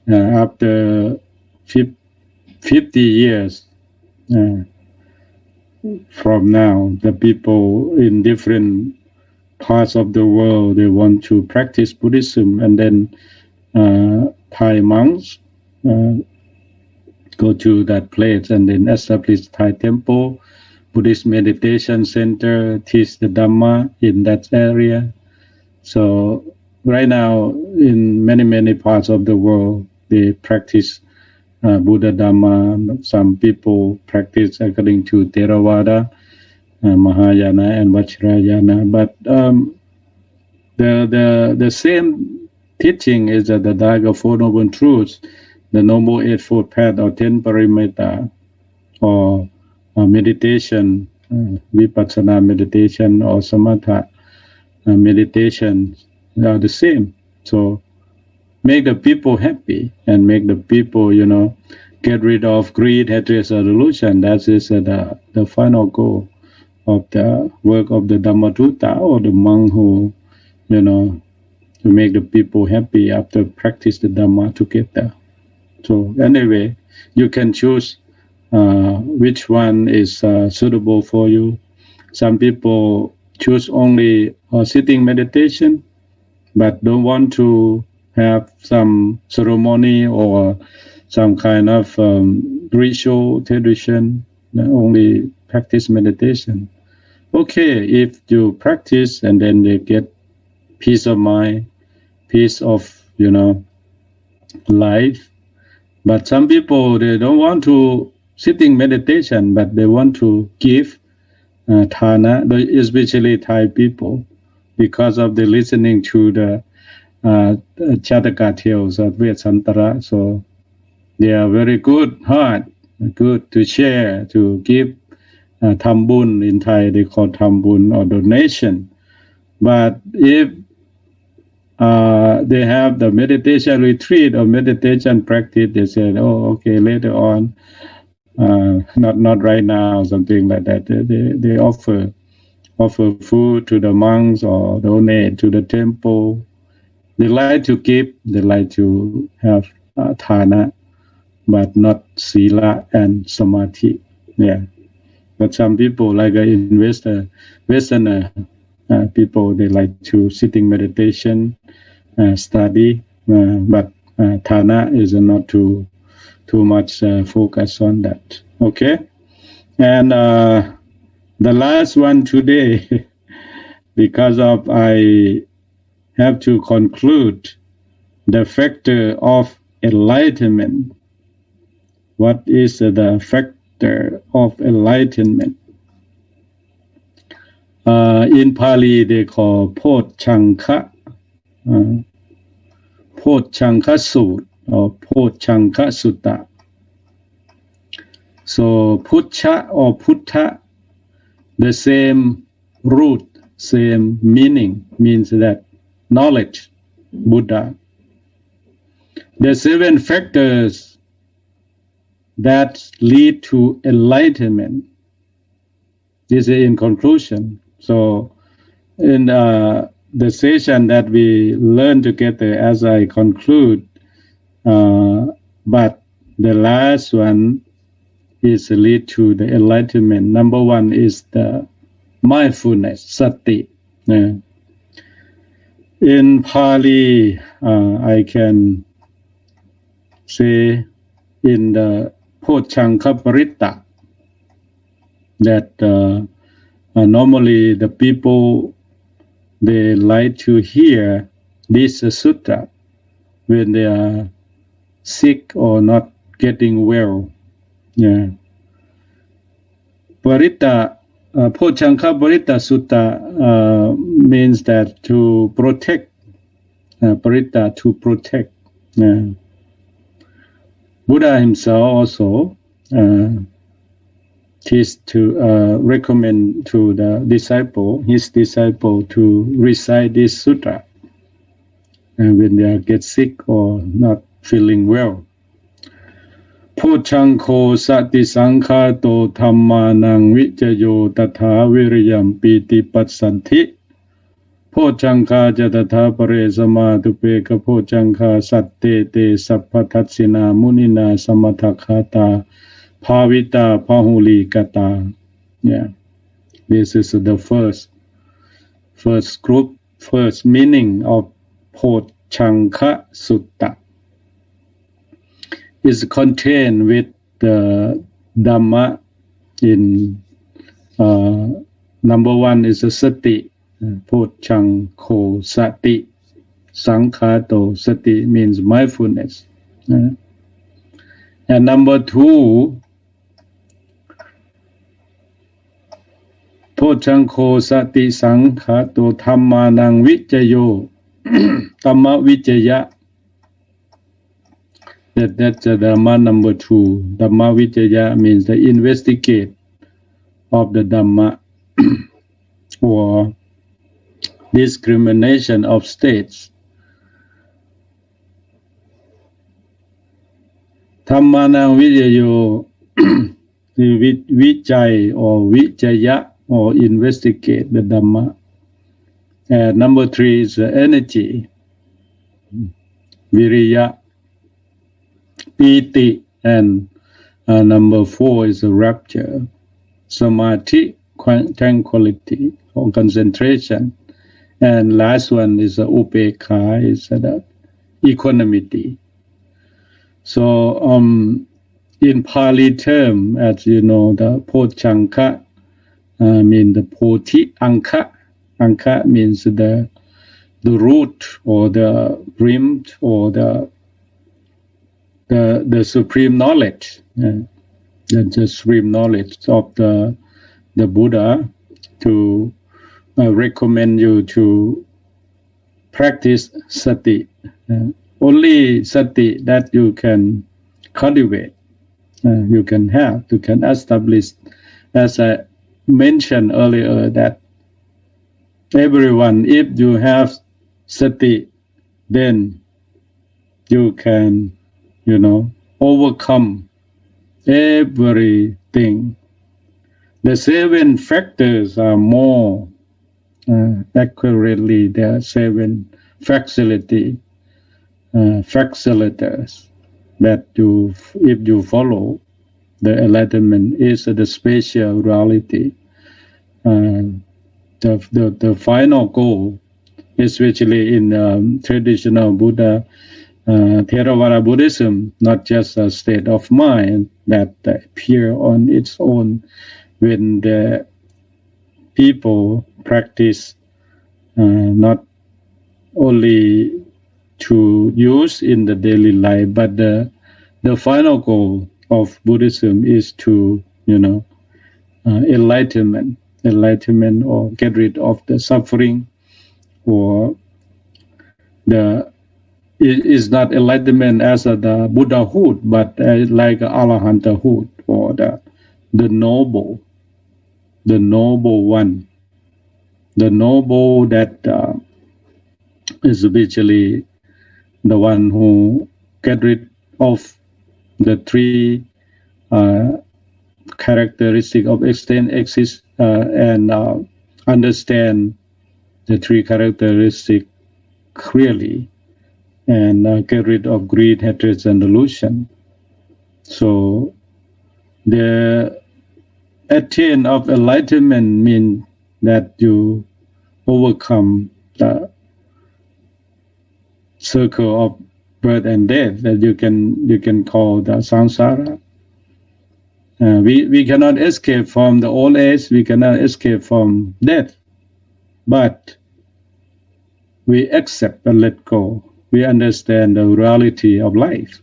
Speaker 1: after 50 years from now, the people in different parts of the world, they want to practice Buddhism, and then Thai monks go to that place and then establish Thai temple, Buddhist meditation center, teach the Dhamma in that area. So right now, in many parts of the world, they practice Buddha Dhamma. Some people practice according to Theravada, Mahayana, and Vajrayana. But the same teaching is that the Daga Four Noble Truths, the Noble Eightfold Path, or 10 Paramita, or meditation, Vipassana meditation, or Samatha meditation, are the same. So make the people happy and make the people, get rid of greed, hatred, or delusion. That is the final goal of the work of the Dhammadutta, or the monk who, to make the people happy after practice the Dhamma together. So anyway, you can choose which one is suitable for you. Some people choose only sitting meditation, but don't want to have some ceremony or some kind of ritual tradition, only practice meditation. Okay, if you practice and then they get peace of mind, peace of, life. But some people, they don't want to sitting meditation, but they want to give Thana, especially Thai people, because of the listening to the Chataka tales of Vesantara. So they are very good heart, good to share, to give Thambun. In Thai they call Thambun, or donation. But if they have the meditation retreat or meditation practice, they said, oh, okay, later on, not right now, something like that. They offer food to the monks or donate to the temple. They like to give, they like to have Thana, but not Sila and Samadhi. Yeah. But some people, like Westerner people, they like to sitting meditation, study, but Thana is not too much focus on that. Okay? And the last one today, because of I have to conclude the factor of enlightenment. What is the factor of enlightenment? In Pali, they call Pochanka, Pochanka Sut, or Pochanka Sutta. So Pucha or Puttha, the same root, same meaning, means that knowledge, Buddha. The 7 factors that lead to enlightenment. This is in conclusion. So in the session that we learn together, as I conclude, but the last one is lead to the enlightenment. Number 1 is the mindfulness, sati. In Pali, I can say in the Pochanka Paritta that normally the people, they like to hear this sutta when they are sick or not getting well. Yeah. Paritta, Pochanka Paritta Sutta means that to protect, Paritta, to protect. Buddha himself also teach to recommend to his disciple to recite this sutta when they get sick or not feeling well. Pochanko sati sankhato dhammanang vijayo tatha viriyam piti patsanti Pochanka jatatha pare samadupeka pochanka satte te sappatatsina munina samathakata bhavita pahuli kata. Yeah, this is the first group, first meaning of Pochanka Sutta. Is contained with the Dhamma in number one is a sati, Pochanko sati, Sankhato sati means mindfulness. And number two, Pochanko sati Sankhato Dhammanang Vijayo, Dhamma Vijaya. That's the Dhamma number two. Dhamma Vijaya means the investigate of the Dhamma or discrimination of states. Dhammanang Vijayo, Vijay or Vijaya or investigate the Dhamma. And number three is the energy, Viriya. Piti, and number four is a rapture, samadhi, tranquility or concentration, and last one is upekha, is the equanimity. So in Pali term, as you know, the Pochanka means the Poti Anka. Anka means the root or the rim or the supreme knowledge, the supreme knowledge of the Buddha, to recommend you to practice sati. Only sati that you can cultivate, you can have, you can establish. As I mentioned earlier, that everyone, if you have sati, then you can overcome everything. The seven factors are more accurately, there are seven facilitators that if you follow the enlightenment, is the spatial reality. The final goal, especially in traditional Buddha Theravada Buddhism, not just a state of mind that appear on its own when the people practice not only to use in the daily life, but the final goal of Buddhism is to enlightenment or get rid of the suffering, or it is not enlightenment as the Buddhahood, but like Arahantahood, or the noble one, the noble that is basically the one who get rid of the three characteristic of exist and understand the three characteristics clearly, and get rid of greed, hatred, and delusion. So the attain of enlightenment means that you overcome the circle of birth and death that you can call the samsara. We cannot escape from the old age, we cannot escape from death, but we accept and let go. We understand the reality of life.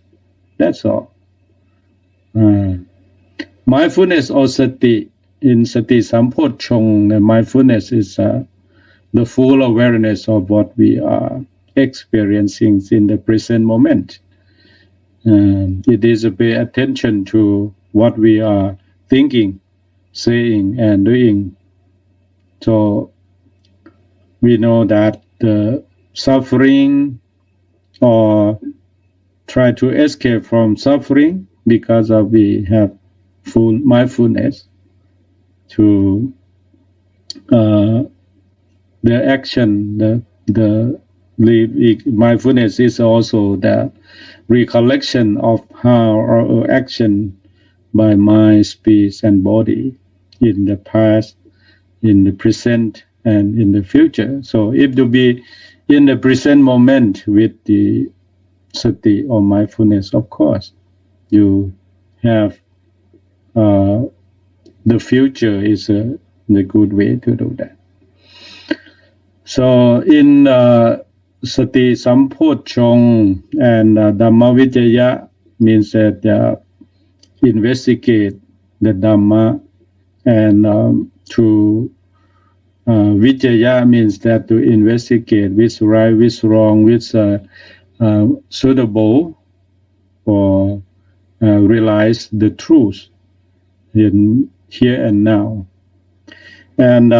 Speaker 1: That's all. Mindfulness or sati, in sati sampodchong, mindfulness is the full awareness of what we are experiencing in the present moment. It is to pay attention to what we are thinking, saying, and doing. So we know that the suffering or try to escape from suffering because of we have full mindfulness to the action, the mindfulness is also the recollection of how our action by mind, speech, and body in the past, in the present, and in the future. So if you be in the present moment with the sati or mindfulness, of course, you have the future is the good way to do that. So in Sati Sampodchong and Dhamma Vicaya means that investigate the Dhamma, and to Vicaya means that to investigate which right, which wrong, which suitable or realize the truth in here and now. And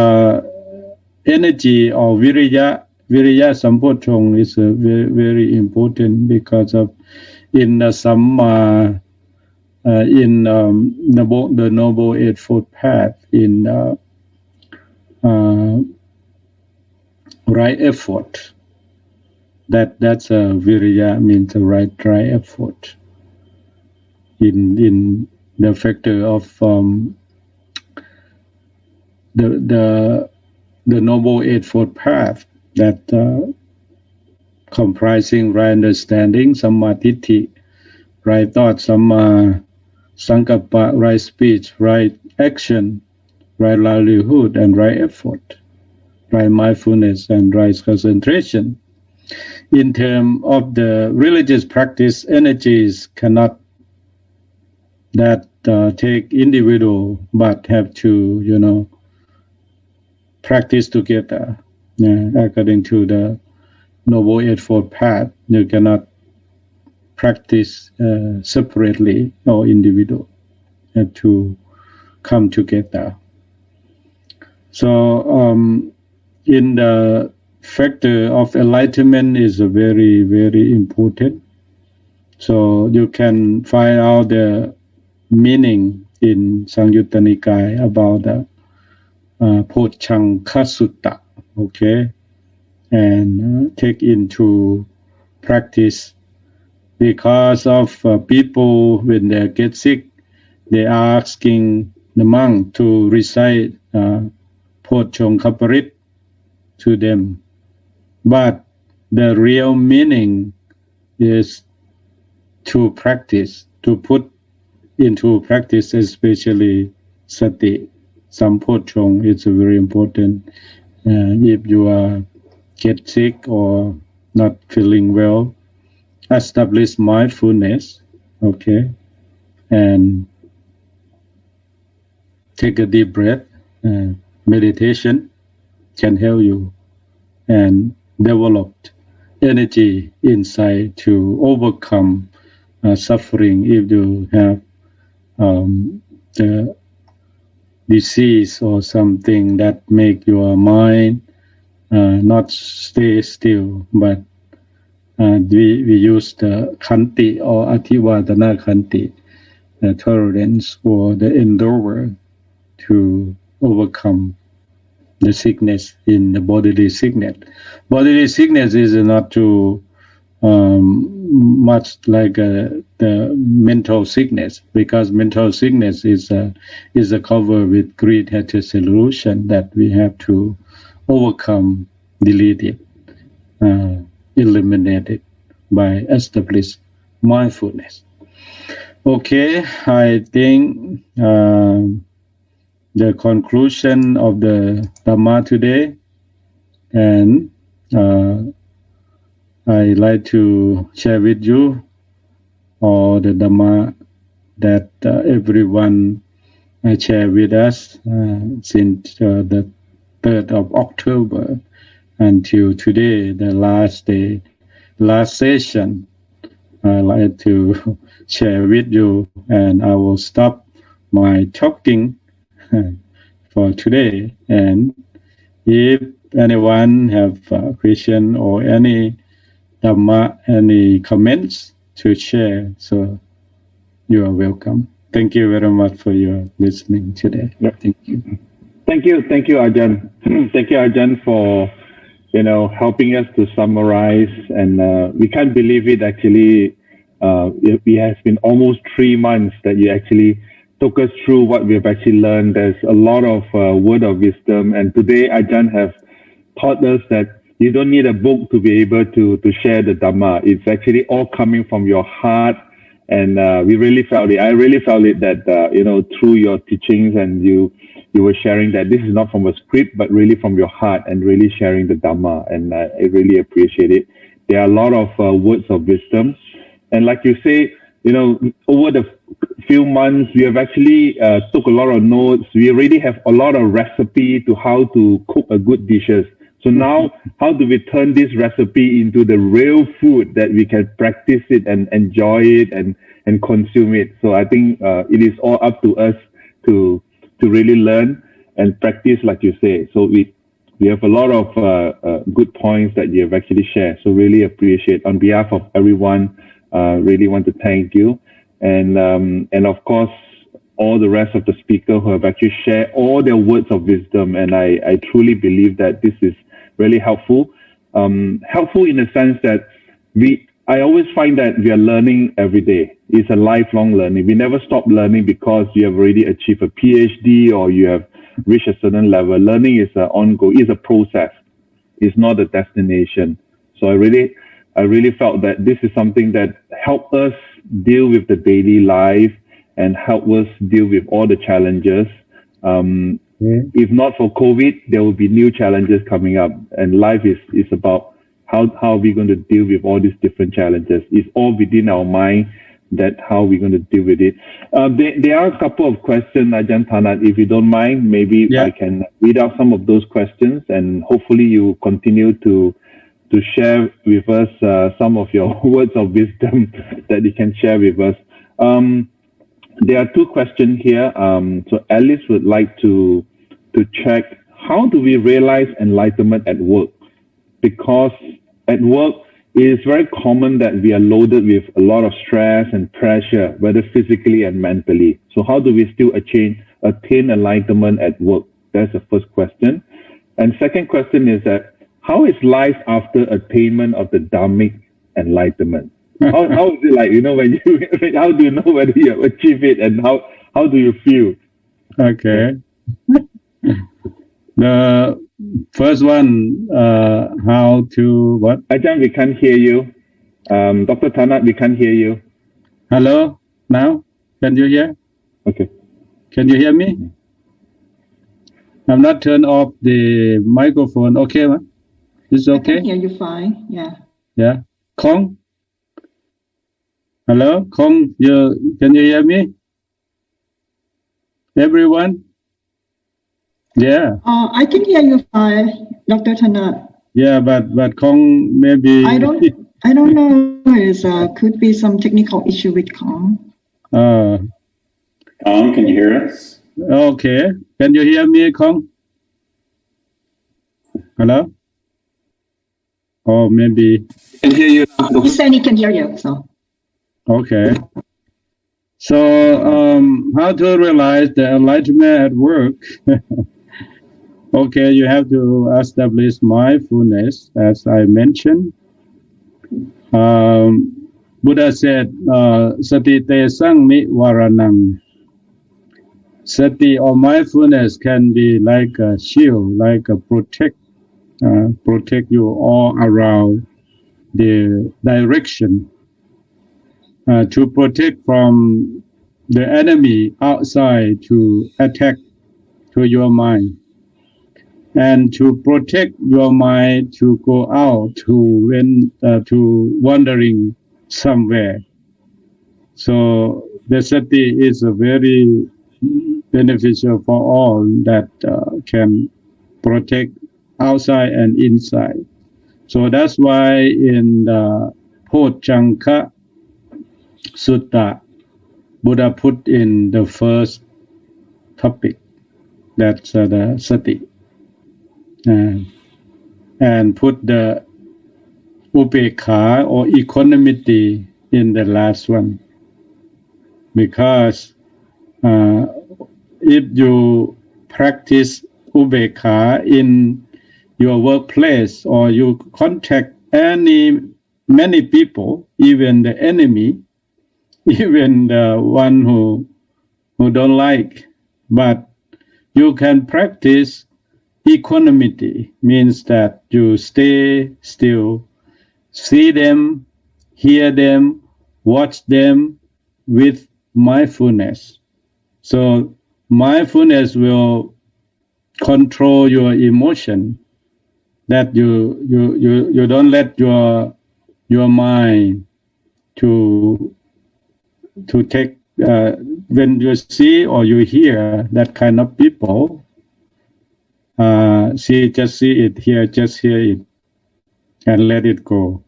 Speaker 1: energy or Viriya Sampodchong is very, very important because of in the Samma, in the Noble Eightfold Path, in right effort. That's a Viriya means the right effort. In the factor of the Noble Eightfold Path that comprising right understanding, Sammaditthi, right thought, Samma Sankappa, right speech, right action, right livelihood, and right effort, right mindfulness, and right concentration. In terms of the religious practice, energies cannot that take individual, but have to, practice together. According to the Noble Eightfold Path, you cannot practice separately or individual. Have to come together. So in the factor of enlightenment is a very, very important. So you can find out the meaning in Sangyutta Nikaya about the Pocchangka Sutta, okay, and take into practice. Because of people, when they get sick, they are asking the monk to recite Pocchangka to them. But the real meaning is to practice, to put into practice, especially sati. Sampodchong is very important. If you get sick or not feeling well, establish mindfulness, okay, and take a deep breath. Meditation can help you and develop energy inside to overcome suffering if you have the disease or something that make your mind not stay still, but we use the khanti or ativadana khanti, tolerance or the endeavor to overcome the sickness in the bodily sickness. Bodily sickness is not too much like the mental sickness, because mental sickness is a cover with greed, hatred, illusion that we have to overcome, delete it, eliminate it by establish mindfulness. Okay, I think the conclusion of the Dhamma today, and I like to share with you all the Dhamma that everyone share with us since the 3rd of October until today, the last day, last session. I like to share with you, and I will stop my talking for today. And if anyone have a question or any Dhamma, any comments to share, so You are welcome. Thank you very much for your listening today.
Speaker 2: Yep.
Speaker 1: Thank you.
Speaker 2: Thank you, Ajahn. Thank you, Ajahn, for helping us to summarize. And we can't believe it. Actually, it has been almost 3 months that you actually took us through what we have actually learned. There's a lot of word of wisdom, and today Ajahn have taught us that you don't need a book to be able to share the Dhamma. It's actually all coming from your heart. And we really felt it. I really felt it that, through your teachings, and you were sharing that this is not from a script, but really from your heart, and really sharing the Dhamma. And I really appreciate it. There are a lot of words of wisdom. And like you say, over the few months, we have actually took a lot of notes. We already have a lot of recipe to how to cook a good dishes. So now, how do we turn this recipe into the real food that we can practice it and enjoy it and consume it? So I think it is all up to us to really learn and practice, like you say. So we have a lot of good points that you have actually shared. So really appreciate. On behalf of everyone, really want to thank you. And of course, all the rest of the speakers who have actually shared all their words of wisdom. And I truly believe that this is really helpful. Helpful in the sense that I always find that we are learning every day. It's a lifelong learning. We never stop learning because you have already achieved a PhD or you have reached a certain level. Learning is an ongoing, it's a process. It's not a destination. So I really felt that this is something that helped us deal with the daily life and help us deal with all the challenges. If not for COVID, there will be new challenges coming up. And life is about how are we going to deal with all these different challenges. It's all within our mind that how we're going to deal with it. There are a couple of questions, Ajahn Thanat, if you don't mind, maybe I can read out some of those questions, and hopefully you continue to share with us some of your words of wisdom that you can share with us. There are 2 questions here. So Alice would like to check, how do we realize enlightenment at work? Because at work, it is very common that we are loaded with a lot of stress and pressure, whether physically and mentally. So how do we still attain enlightenment at work? That's the first question. And second question is that, how is life after attainment of the Dhammic enlightenment? How is it like, when how do you know whether you have achieved it, and how do you feel?
Speaker 1: Okay. The first one, how to what?
Speaker 2: Ajahn, we can't hear you. Dr. Thanat, we can't hear you.
Speaker 1: Hello? Now? Can you hear?
Speaker 2: Okay.
Speaker 1: Can you hear me? I'm not turned off the microphone. Okay, man? It's okay?
Speaker 3: I can hear you fine. Yeah.
Speaker 1: Yeah. Kong? Hello? Kong, can you hear me? Everyone? Yeah.
Speaker 3: I can hear you fine, Dr. Thanat.
Speaker 1: Yeah, but Kong maybe.
Speaker 3: I don't know. It could be some technical issue with Kong.
Speaker 4: Kong, can you hear us?
Speaker 1: Okay. Can you hear me, Kong? Hello? Or maybe.
Speaker 4: I can hear you now.
Speaker 3: He said he can hear you. So.
Speaker 1: Okay. So, how to realize the enlightenment at work? Okay, you have to establish mindfulness, as I mentioned. Buddha said, "Sati te sang mi varanang." Sati or mindfulness can be like a shield, like a protect you all around the direction, to protect from the enemy outside to attack to your mind, and to protect your mind to go out to wandering somewhere. So the sati is a very beneficial for all that can protect outside and inside. So that's why in the Pochanka Sutta, Buddha put in the first topic, that's the sati, and put the upekha or equanimity in the last one. because if you practice ubekha in your workplace or you contact many people, even the enemy, even the one who don't like, but you can practice equanimity, means that you stay still, see them, hear them, watch them with mindfulness. So mindfulness will control your emotion, that you don't let your mind to take when you see or you hear that kind of people, just see it, just hear it, and let it go,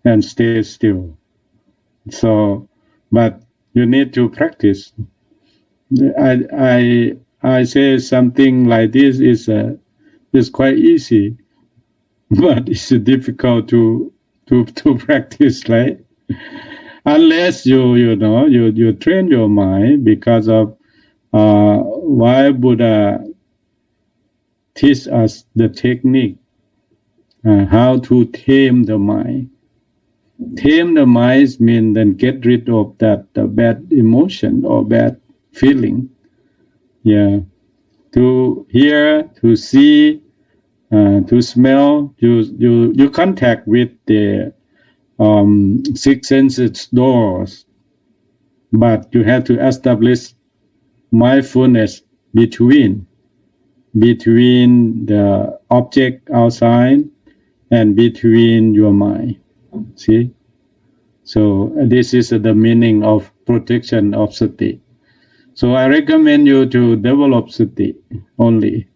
Speaker 1: and stay still. So, but you need to practice. I say something like this is quite easy, but it's difficult to practice, right? Unless you train your mind, because of why Buddha teach us the technique, how to tame the mind. Tame the mind means then get rid of that bad emotion or bad feeling. Yeah, to hear, to see, to smell. You contact with the six senses doors, but you have to establish mindfulness between the object outside and between your mind. See? So this is the meaning of protection of sati. So I recommend you to develop sati only.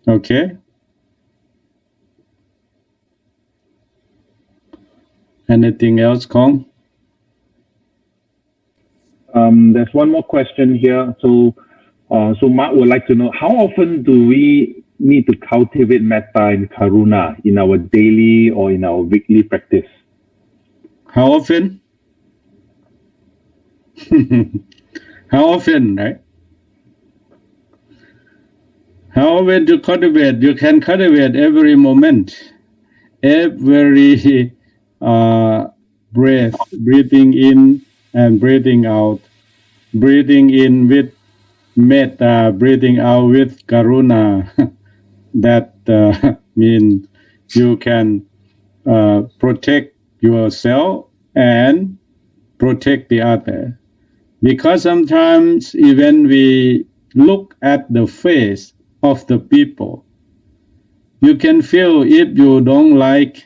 Speaker 1: Okay? Anything else, Kong?
Speaker 2: There's one more question here. So Mark would like to know, how often do we need to cultivate metta and karuna in our daily or in our weekly practice?
Speaker 1: How often? How often, right? How often to cultivate? You can cultivate every moment, every breath, breathing in and breathing out, breathing in with metta, breathing out with karuna. That means you can protect yourself and protect the other. Because sometimes even we look at the face of the people, you can feel if you don't like,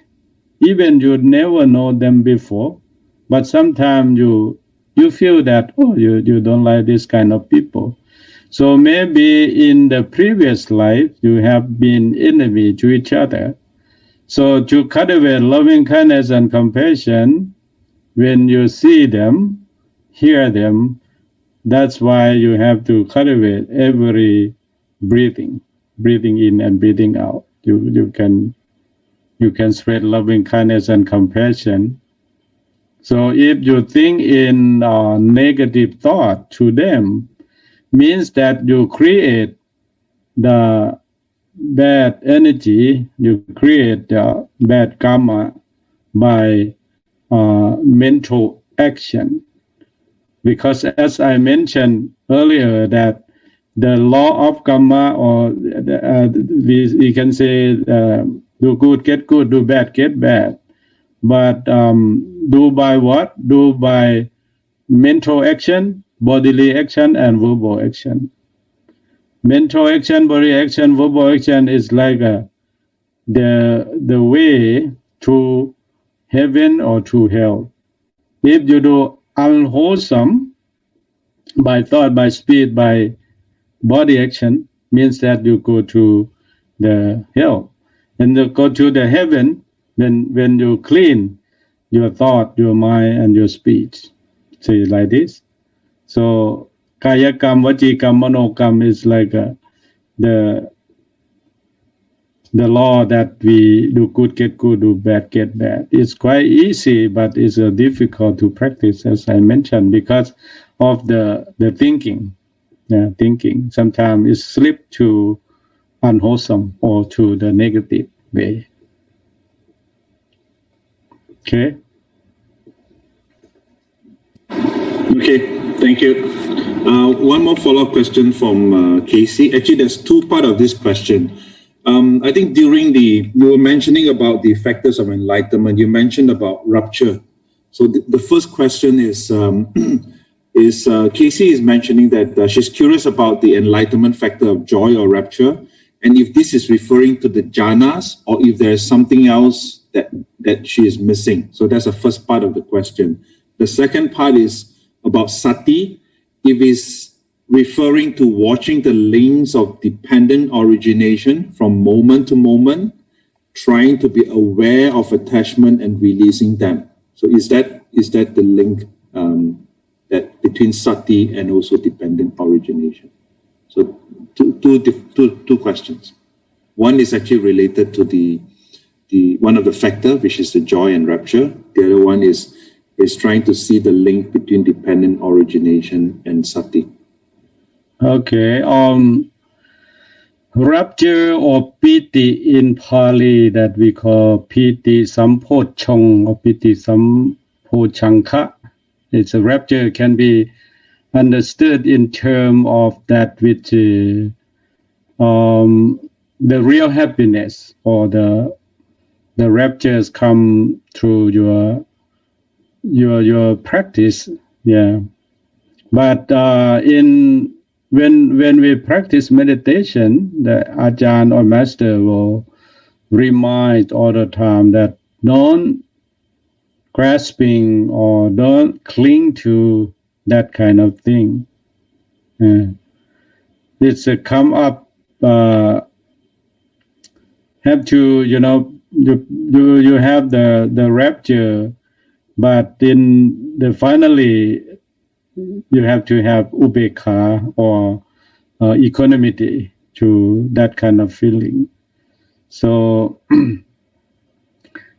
Speaker 1: even you never know them before, but sometimes you feel that, oh, you don't like this kind of people. So maybe in the previous life, you have been enemy to each other. So to cultivate loving kindness and compassion, when you see them, hear them, that's why you have to cultivate every breathing in and breathing out. You can spread loving kindness and compassion. So if you think in negative thought to them, means that you create the bad energy, you create the bad karma by mental action. Because as I mentioned earlier, that the law of karma, or we can say do good, get good, do bad, get bad. But do by what? Do by mental action, bodily action, and verbal action. Mental action, body action, verbal action is like the way to heaven or to hell. If you do unwholesome by thought, by speech, by body action, means that you go to the hell. And you go to the heaven when you clean your thought, your mind, and your speech. Say like this. So kaya kam, vaci kam, mano kam is like the law that we do good, get good, do bad, get bad. It's quite easy, but it's difficult to practice, as I mentioned, because of the thinking. Thinking sometimes it slip to unwholesome or to the negative way. Okay.
Speaker 5: Okay, thank you. One more follow-up question from Casey. Actually, there's two parts of this question. I think during you were mentioning about the factors of enlightenment. You mentioned about rupture. So the first question is Casey is mentioning that she's curious about the enlightenment factor of joy or rapture, and if this is referring to the jhanas or if there's something else that she is missing. So that's the first part of the question. The second part is about sati, if it's referring to watching the links of dependent origination from moment to moment, trying to be aware of attachment and releasing them. So is that the link that between sati and also dependent origination? So two questions. One is actually related to the one of the factor, which is the joy and rapture. The other one is trying to see the link between dependent origination and sati.
Speaker 1: Okay. Rapture or piti in Pali that we call piti sampochong or piti sampochanka. It's a rapture can be understood in terms of that which the real happiness or the raptures come through your practice. Yeah. But when we practice meditation, the Ajahn or master will remind all the time that don't grasping or don't cling to that kind of thing. It's a come up, have to, you have the rapture, but in the finally, you have to have ubekha or equanimity to that kind of feeling. So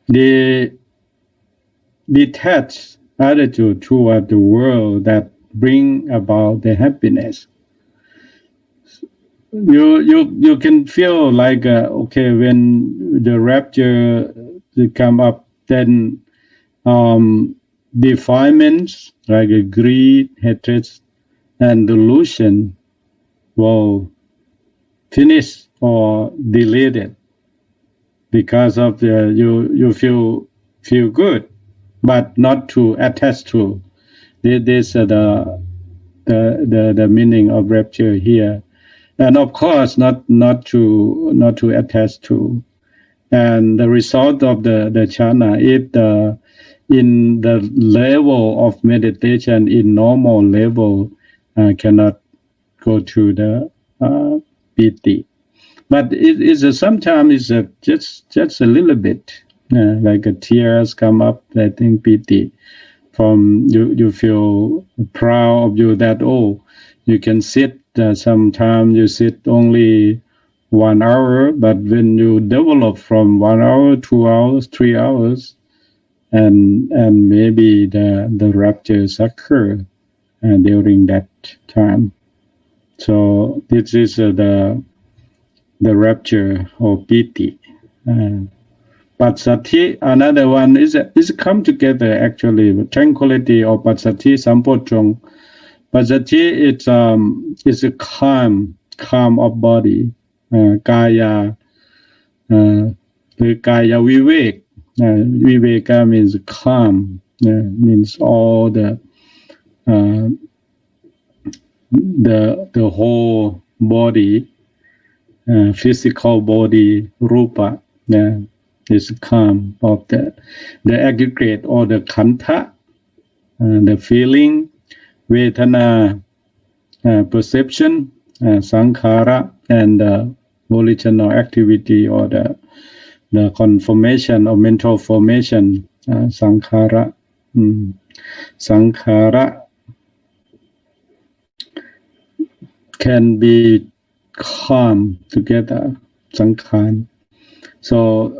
Speaker 1: the detached attitude toward the world that bring about the happiness. You can feel like okay, when the rapture come up, then defilements like greed, hatred, and delusion will finish or deleted because of you feel good, but not to attach to. This is the meaning of rapture here, and of course not to attach to. And the result of the jhana, if in the level of meditation, in normal level, cannot go to the piti. But it is sometimes it's just a little bit, like tears come up. I think piti, from you feel proud of you that you can sit. Sometimes you sit only 1 hour, but when you develop from 1 hour, 2 hours, 3 hours, and maybe the raptures occur during that time. So this is the rapture or piti. Patsati, another one is come together actually. Tranquility or patsati sampochong. Patsati it's a calm of body. Kaya kaya vivek. Viveka means calm. Means all the whole body, physical body, rupa, is calm of the aggregate or the kanta, the feeling, vedana, perception, sankhara, and volitional activity or the conformation or mental formation, sankhara. Sankhara can be calm together, sankhan. So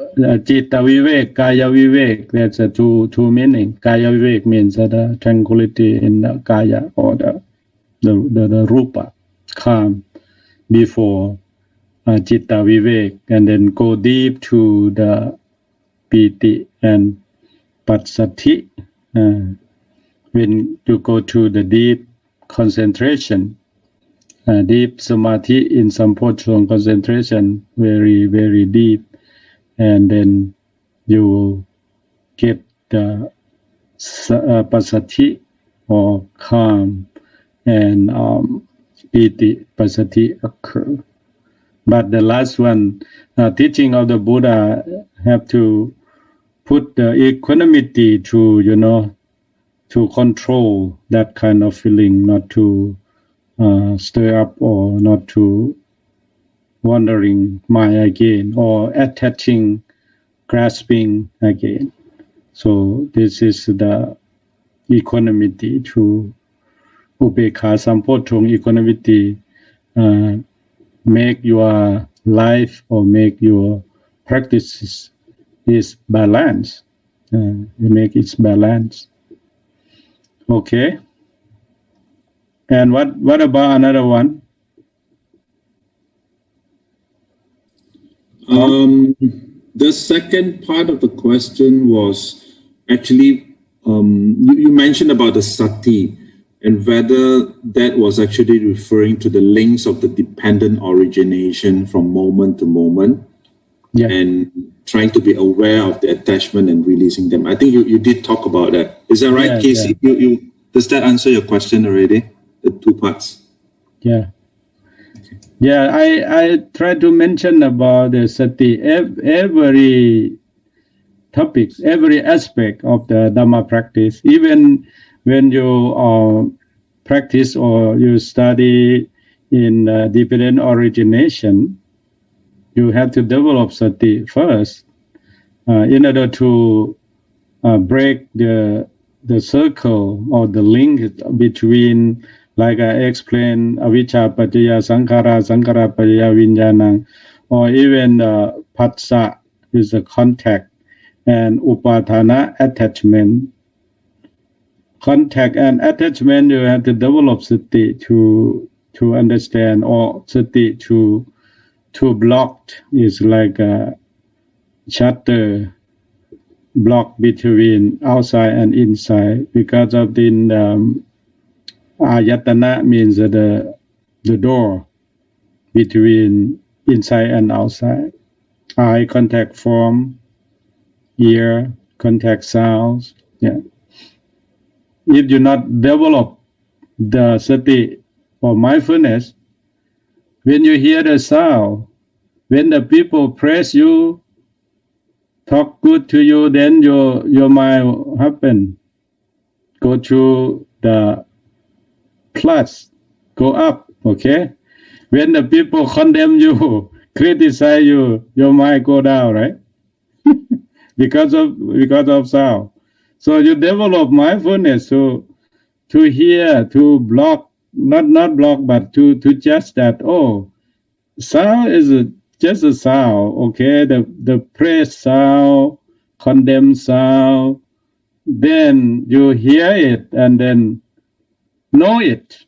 Speaker 1: Chitta Vivek, Kaya Vivek, that's a two meaning. Kaya Vivek means the tranquility in the Kaya or the Rupa, calm before Chitta Vivek, and then go deep to the Piti and Patsati. When you go to the deep concentration, deep samadhi in Sampodhong concentration, very, very deep, and then you will get the pasati or calm, and piti pasati occur. But the last one, teaching of the Buddha, have to put the equanimity to to control that kind of feeling, not to stir up or not to wandering mind again or attaching, grasping again. So this is the equanimity to Ubekha Sampodhong equanimity, make your life or make your practices is balance. You make it balance. Okay. And what about another one?
Speaker 5: The second part of the question was actually you mentioned about the sati and whether that was actually referring to the links of the dependent origination from moment to moment, and trying to be aware of the attachment and releasing them. I think you did talk about that. Is that right, Casey? Yeah. Does that answer your question already? The two parts.
Speaker 1: Yeah. Yeah, I try to mention about the sati. Every topic, every aspect of the Dhamma practice, even when you practice or you study in dependent origination, you have to develop sati first in order to break the circle or the link between, like I explained, avijja paccaya sankhara, sankhara paccaya vijnana, or even phassa is a contact, and upadana, attachment. Contact and attachment, you have to develop sati to understand, or sati to block is like a shutter block between outside and inside, because of the ayatana means the door between inside and outside. Eye contact form, ear contact sounds. Yeah. If you not develop the sati or mindfulness, when you hear the sound, when the people praise you, talk good to you, then your mind happen, go to the plus, go up. Okay. When the people condemn you, criticize you, your mind go down, right? because of sound. So you develop mindfulness to hear, to block, not block, but to just that, sound is just a sound, okay? The praise sound, condemn sound, then you hear it and then know it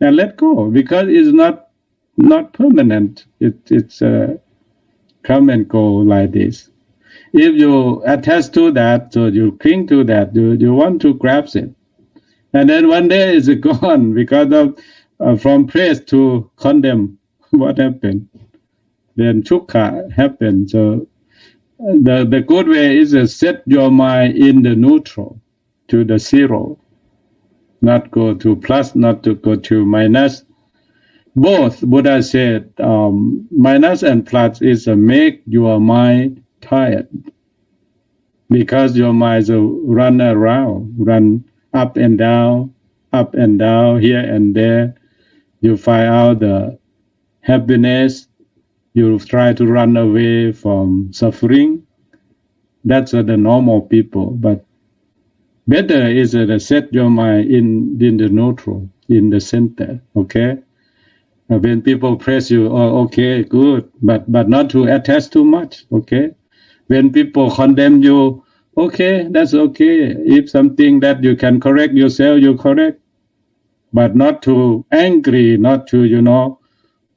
Speaker 1: and let go, because it's not permanent. It's come and go like this. If you attach to that, so you cling to that, you want to grasp it, and then one day it's gone because of from praise to condemn. What happened? Then chukka happened. So the good way is to set your mind in the neutral, to the zero, not go to plus, not to go to minus. Both, Buddha said, minus and plus is to make your mind tired, because your mind run around, run up and down, here and there. You find out the happiness, you try to run away from suffering. That's the normal people. But better is to set your mind in the neutral, in the center, okay? When people praise you, oh, okay, good, but not to attach too much, okay? When people condemn you, okay, that's okay. If something that you can correct yourself, you correct, but not to angry, not to,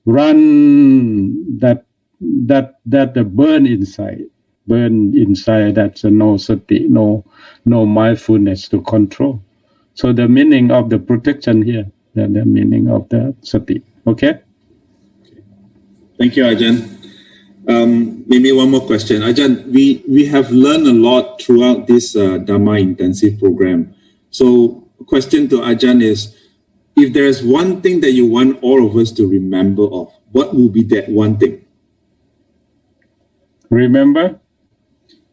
Speaker 1: run that burn inside, that's no sati, no mindfulness to control. So the meaning of the protection here, the meaning of the sati, okay?
Speaker 5: Thank you, Ajahn. Maybe one more question. Ajahn, we have learned a lot throughout this Dhamma intensive program. So question to Ajahn is, if there's one thing that you want all of us to remember of, what will be that one thing?
Speaker 1: Remember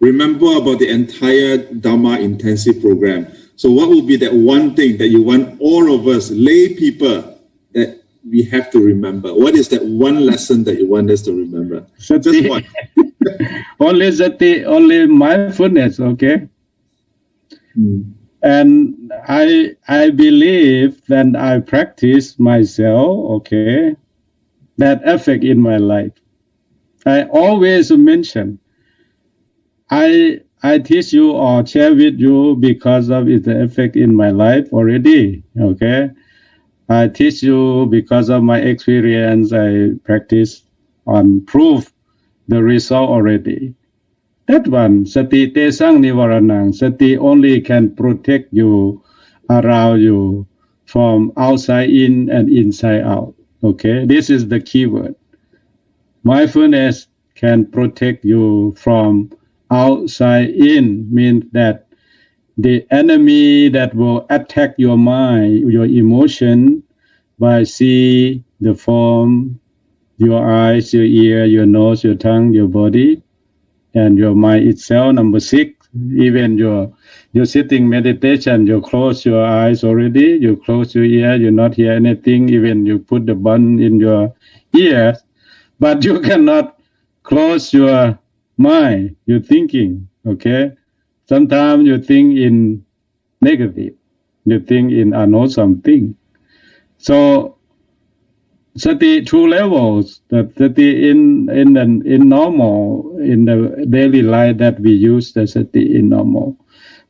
Speaker 5: about the entire Dhamma intensive program. So what will be that one thing that you want all of us, lay people, that we have to remember? What is that one lesson that you want us to remember?
Speaker 1: Sati.
Speaker 5: Just one.
Speaker 1: Only sati, only mindfulness, okay? And I believe and I practice myself, okay, that effect in my life. I always mention, I teach you or share with you because of its effect in my life already, okay? I teach you because of my experience. I practice on proof the result already. That one, sati tesang nivaranang, sati only can protect you, around you, from outside in and inside out. Okay, this is the key word. Mindfulness can protect you from outside in, means that the enemy that will attack your mind, your emotion, by see the form, your eyes, your ear, your nose, your tongue, your body, and your mind itself. Number 6, even you're sitting meditation, you close your eyes already, you close your ear, you not hear anything, even you put the bun in your ears, but you cannot close your mind, your thinking, okay? Sometimes you think in negative, you think in unwholesome thing. So sati 2 levels, the sati in normal, in the daily life that we use the sati in normal.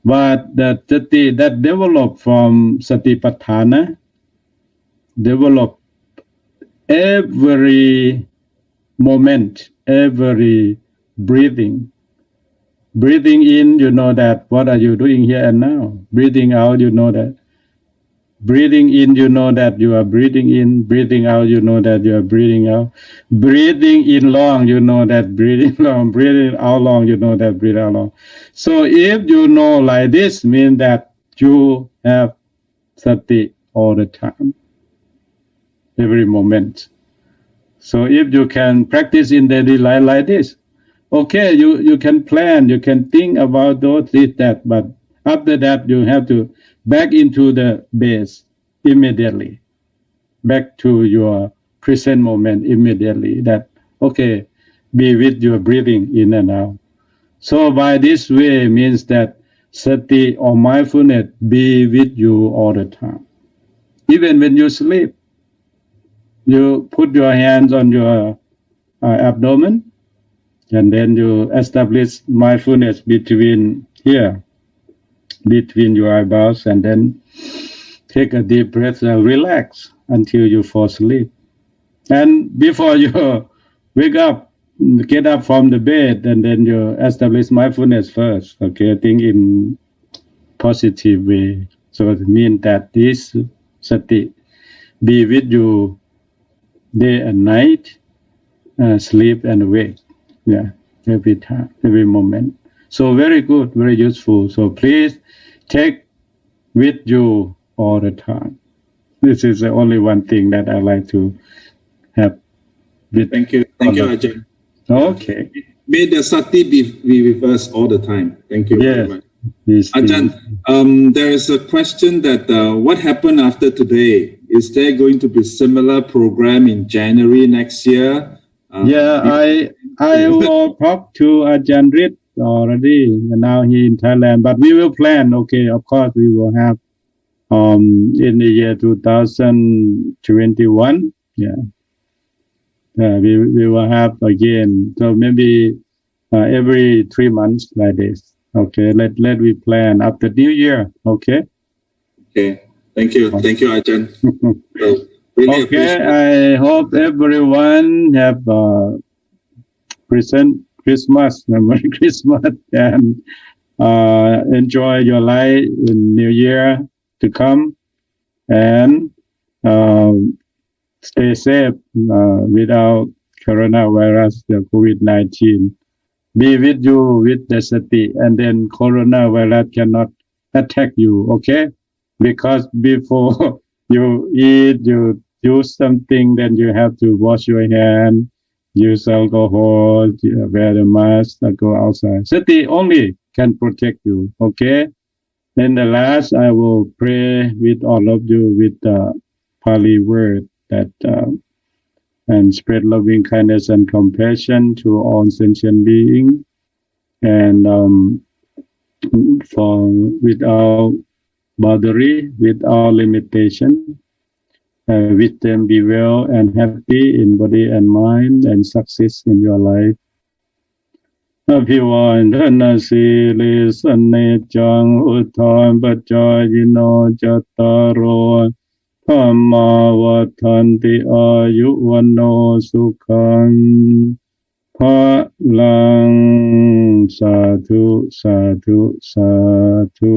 Speaker 1: But the sati that develop from satipatthana, develop every moment, every breathing. Breathing in, you know that what are you doing here and now. Breathing out, you know that. Breathing in, you know that you are breathing in. Breathing out, you know that you are breathing out. Breathing in long, you know that breathing long. Breathing out long, you know that breathing out long. So if you know like this, means that you have sati all the time, every moment. So if you can practice in daily life like this, okay, you can plan, you can think about those, this, that, but after that you have to back into the base immediately, back to your present moment immediately, that, okay, be with your breathing in and out. So by this way means that sati or mindfulness be with you all the time. Even when you sleep, you put your hands on your abdomen, and then you establish mindfulness between here, between your eyebrows, and then take a deep breath and relax until you fall asleep. And before you wake up, get up from the bed, and then you establish mindfulness first, okay, think in positive way. So it means that this sati be with you day and night, sleep and wake, yeah, every time, every moment. So very good, very useful. So please take with you all the time. This is the only one thing that I like to have with.
Speaker 5: Thank you, Ajahn.
Speaker 1: Okay.
Speaker 5: May the sati be with us all the time. Thank you very much.
Speaker 1: Yes,
Speaker 5: Ajahn, there is a question that what happened after today? Is there going to be similar program in January next year?
Speaker 1: I will talk to Ajahn Rit already. Now he in Thailand, but we will plan. Okay, of course we will have in the year 2021 We will have again. So maybe every 3 months like this. Okay, let we plan after New Year. Okay.
Speaker 5: Okay. Thank you, Ajahn. So, really appreciate.
Speaker 1: I hope everyone have present Christmas, Merry Christmas, and enjoy your life in New Year to come, and stay safe without coronavirus, the COVID-19. Be with you with the sati, and then coronavirus cannot attack you, okay? Because before you eat, you use something, then you have to wash your hand, use alcohol, wear the mask, go outside. Sati only can protect you, okay? Then the last, I will pray with all of you with the Pali word that and spread loving kindness and compassion to all sentient beings, and for without boundary, without limitation, with them be well and happy in body and mind, and success in your life. อภิวาทนาสีลิสเนจังอุทธรปัจจายโนจัตตารโอธรรมาวัฏันติอายุวันโนสุขังพลังสาธุสาธุสาธุ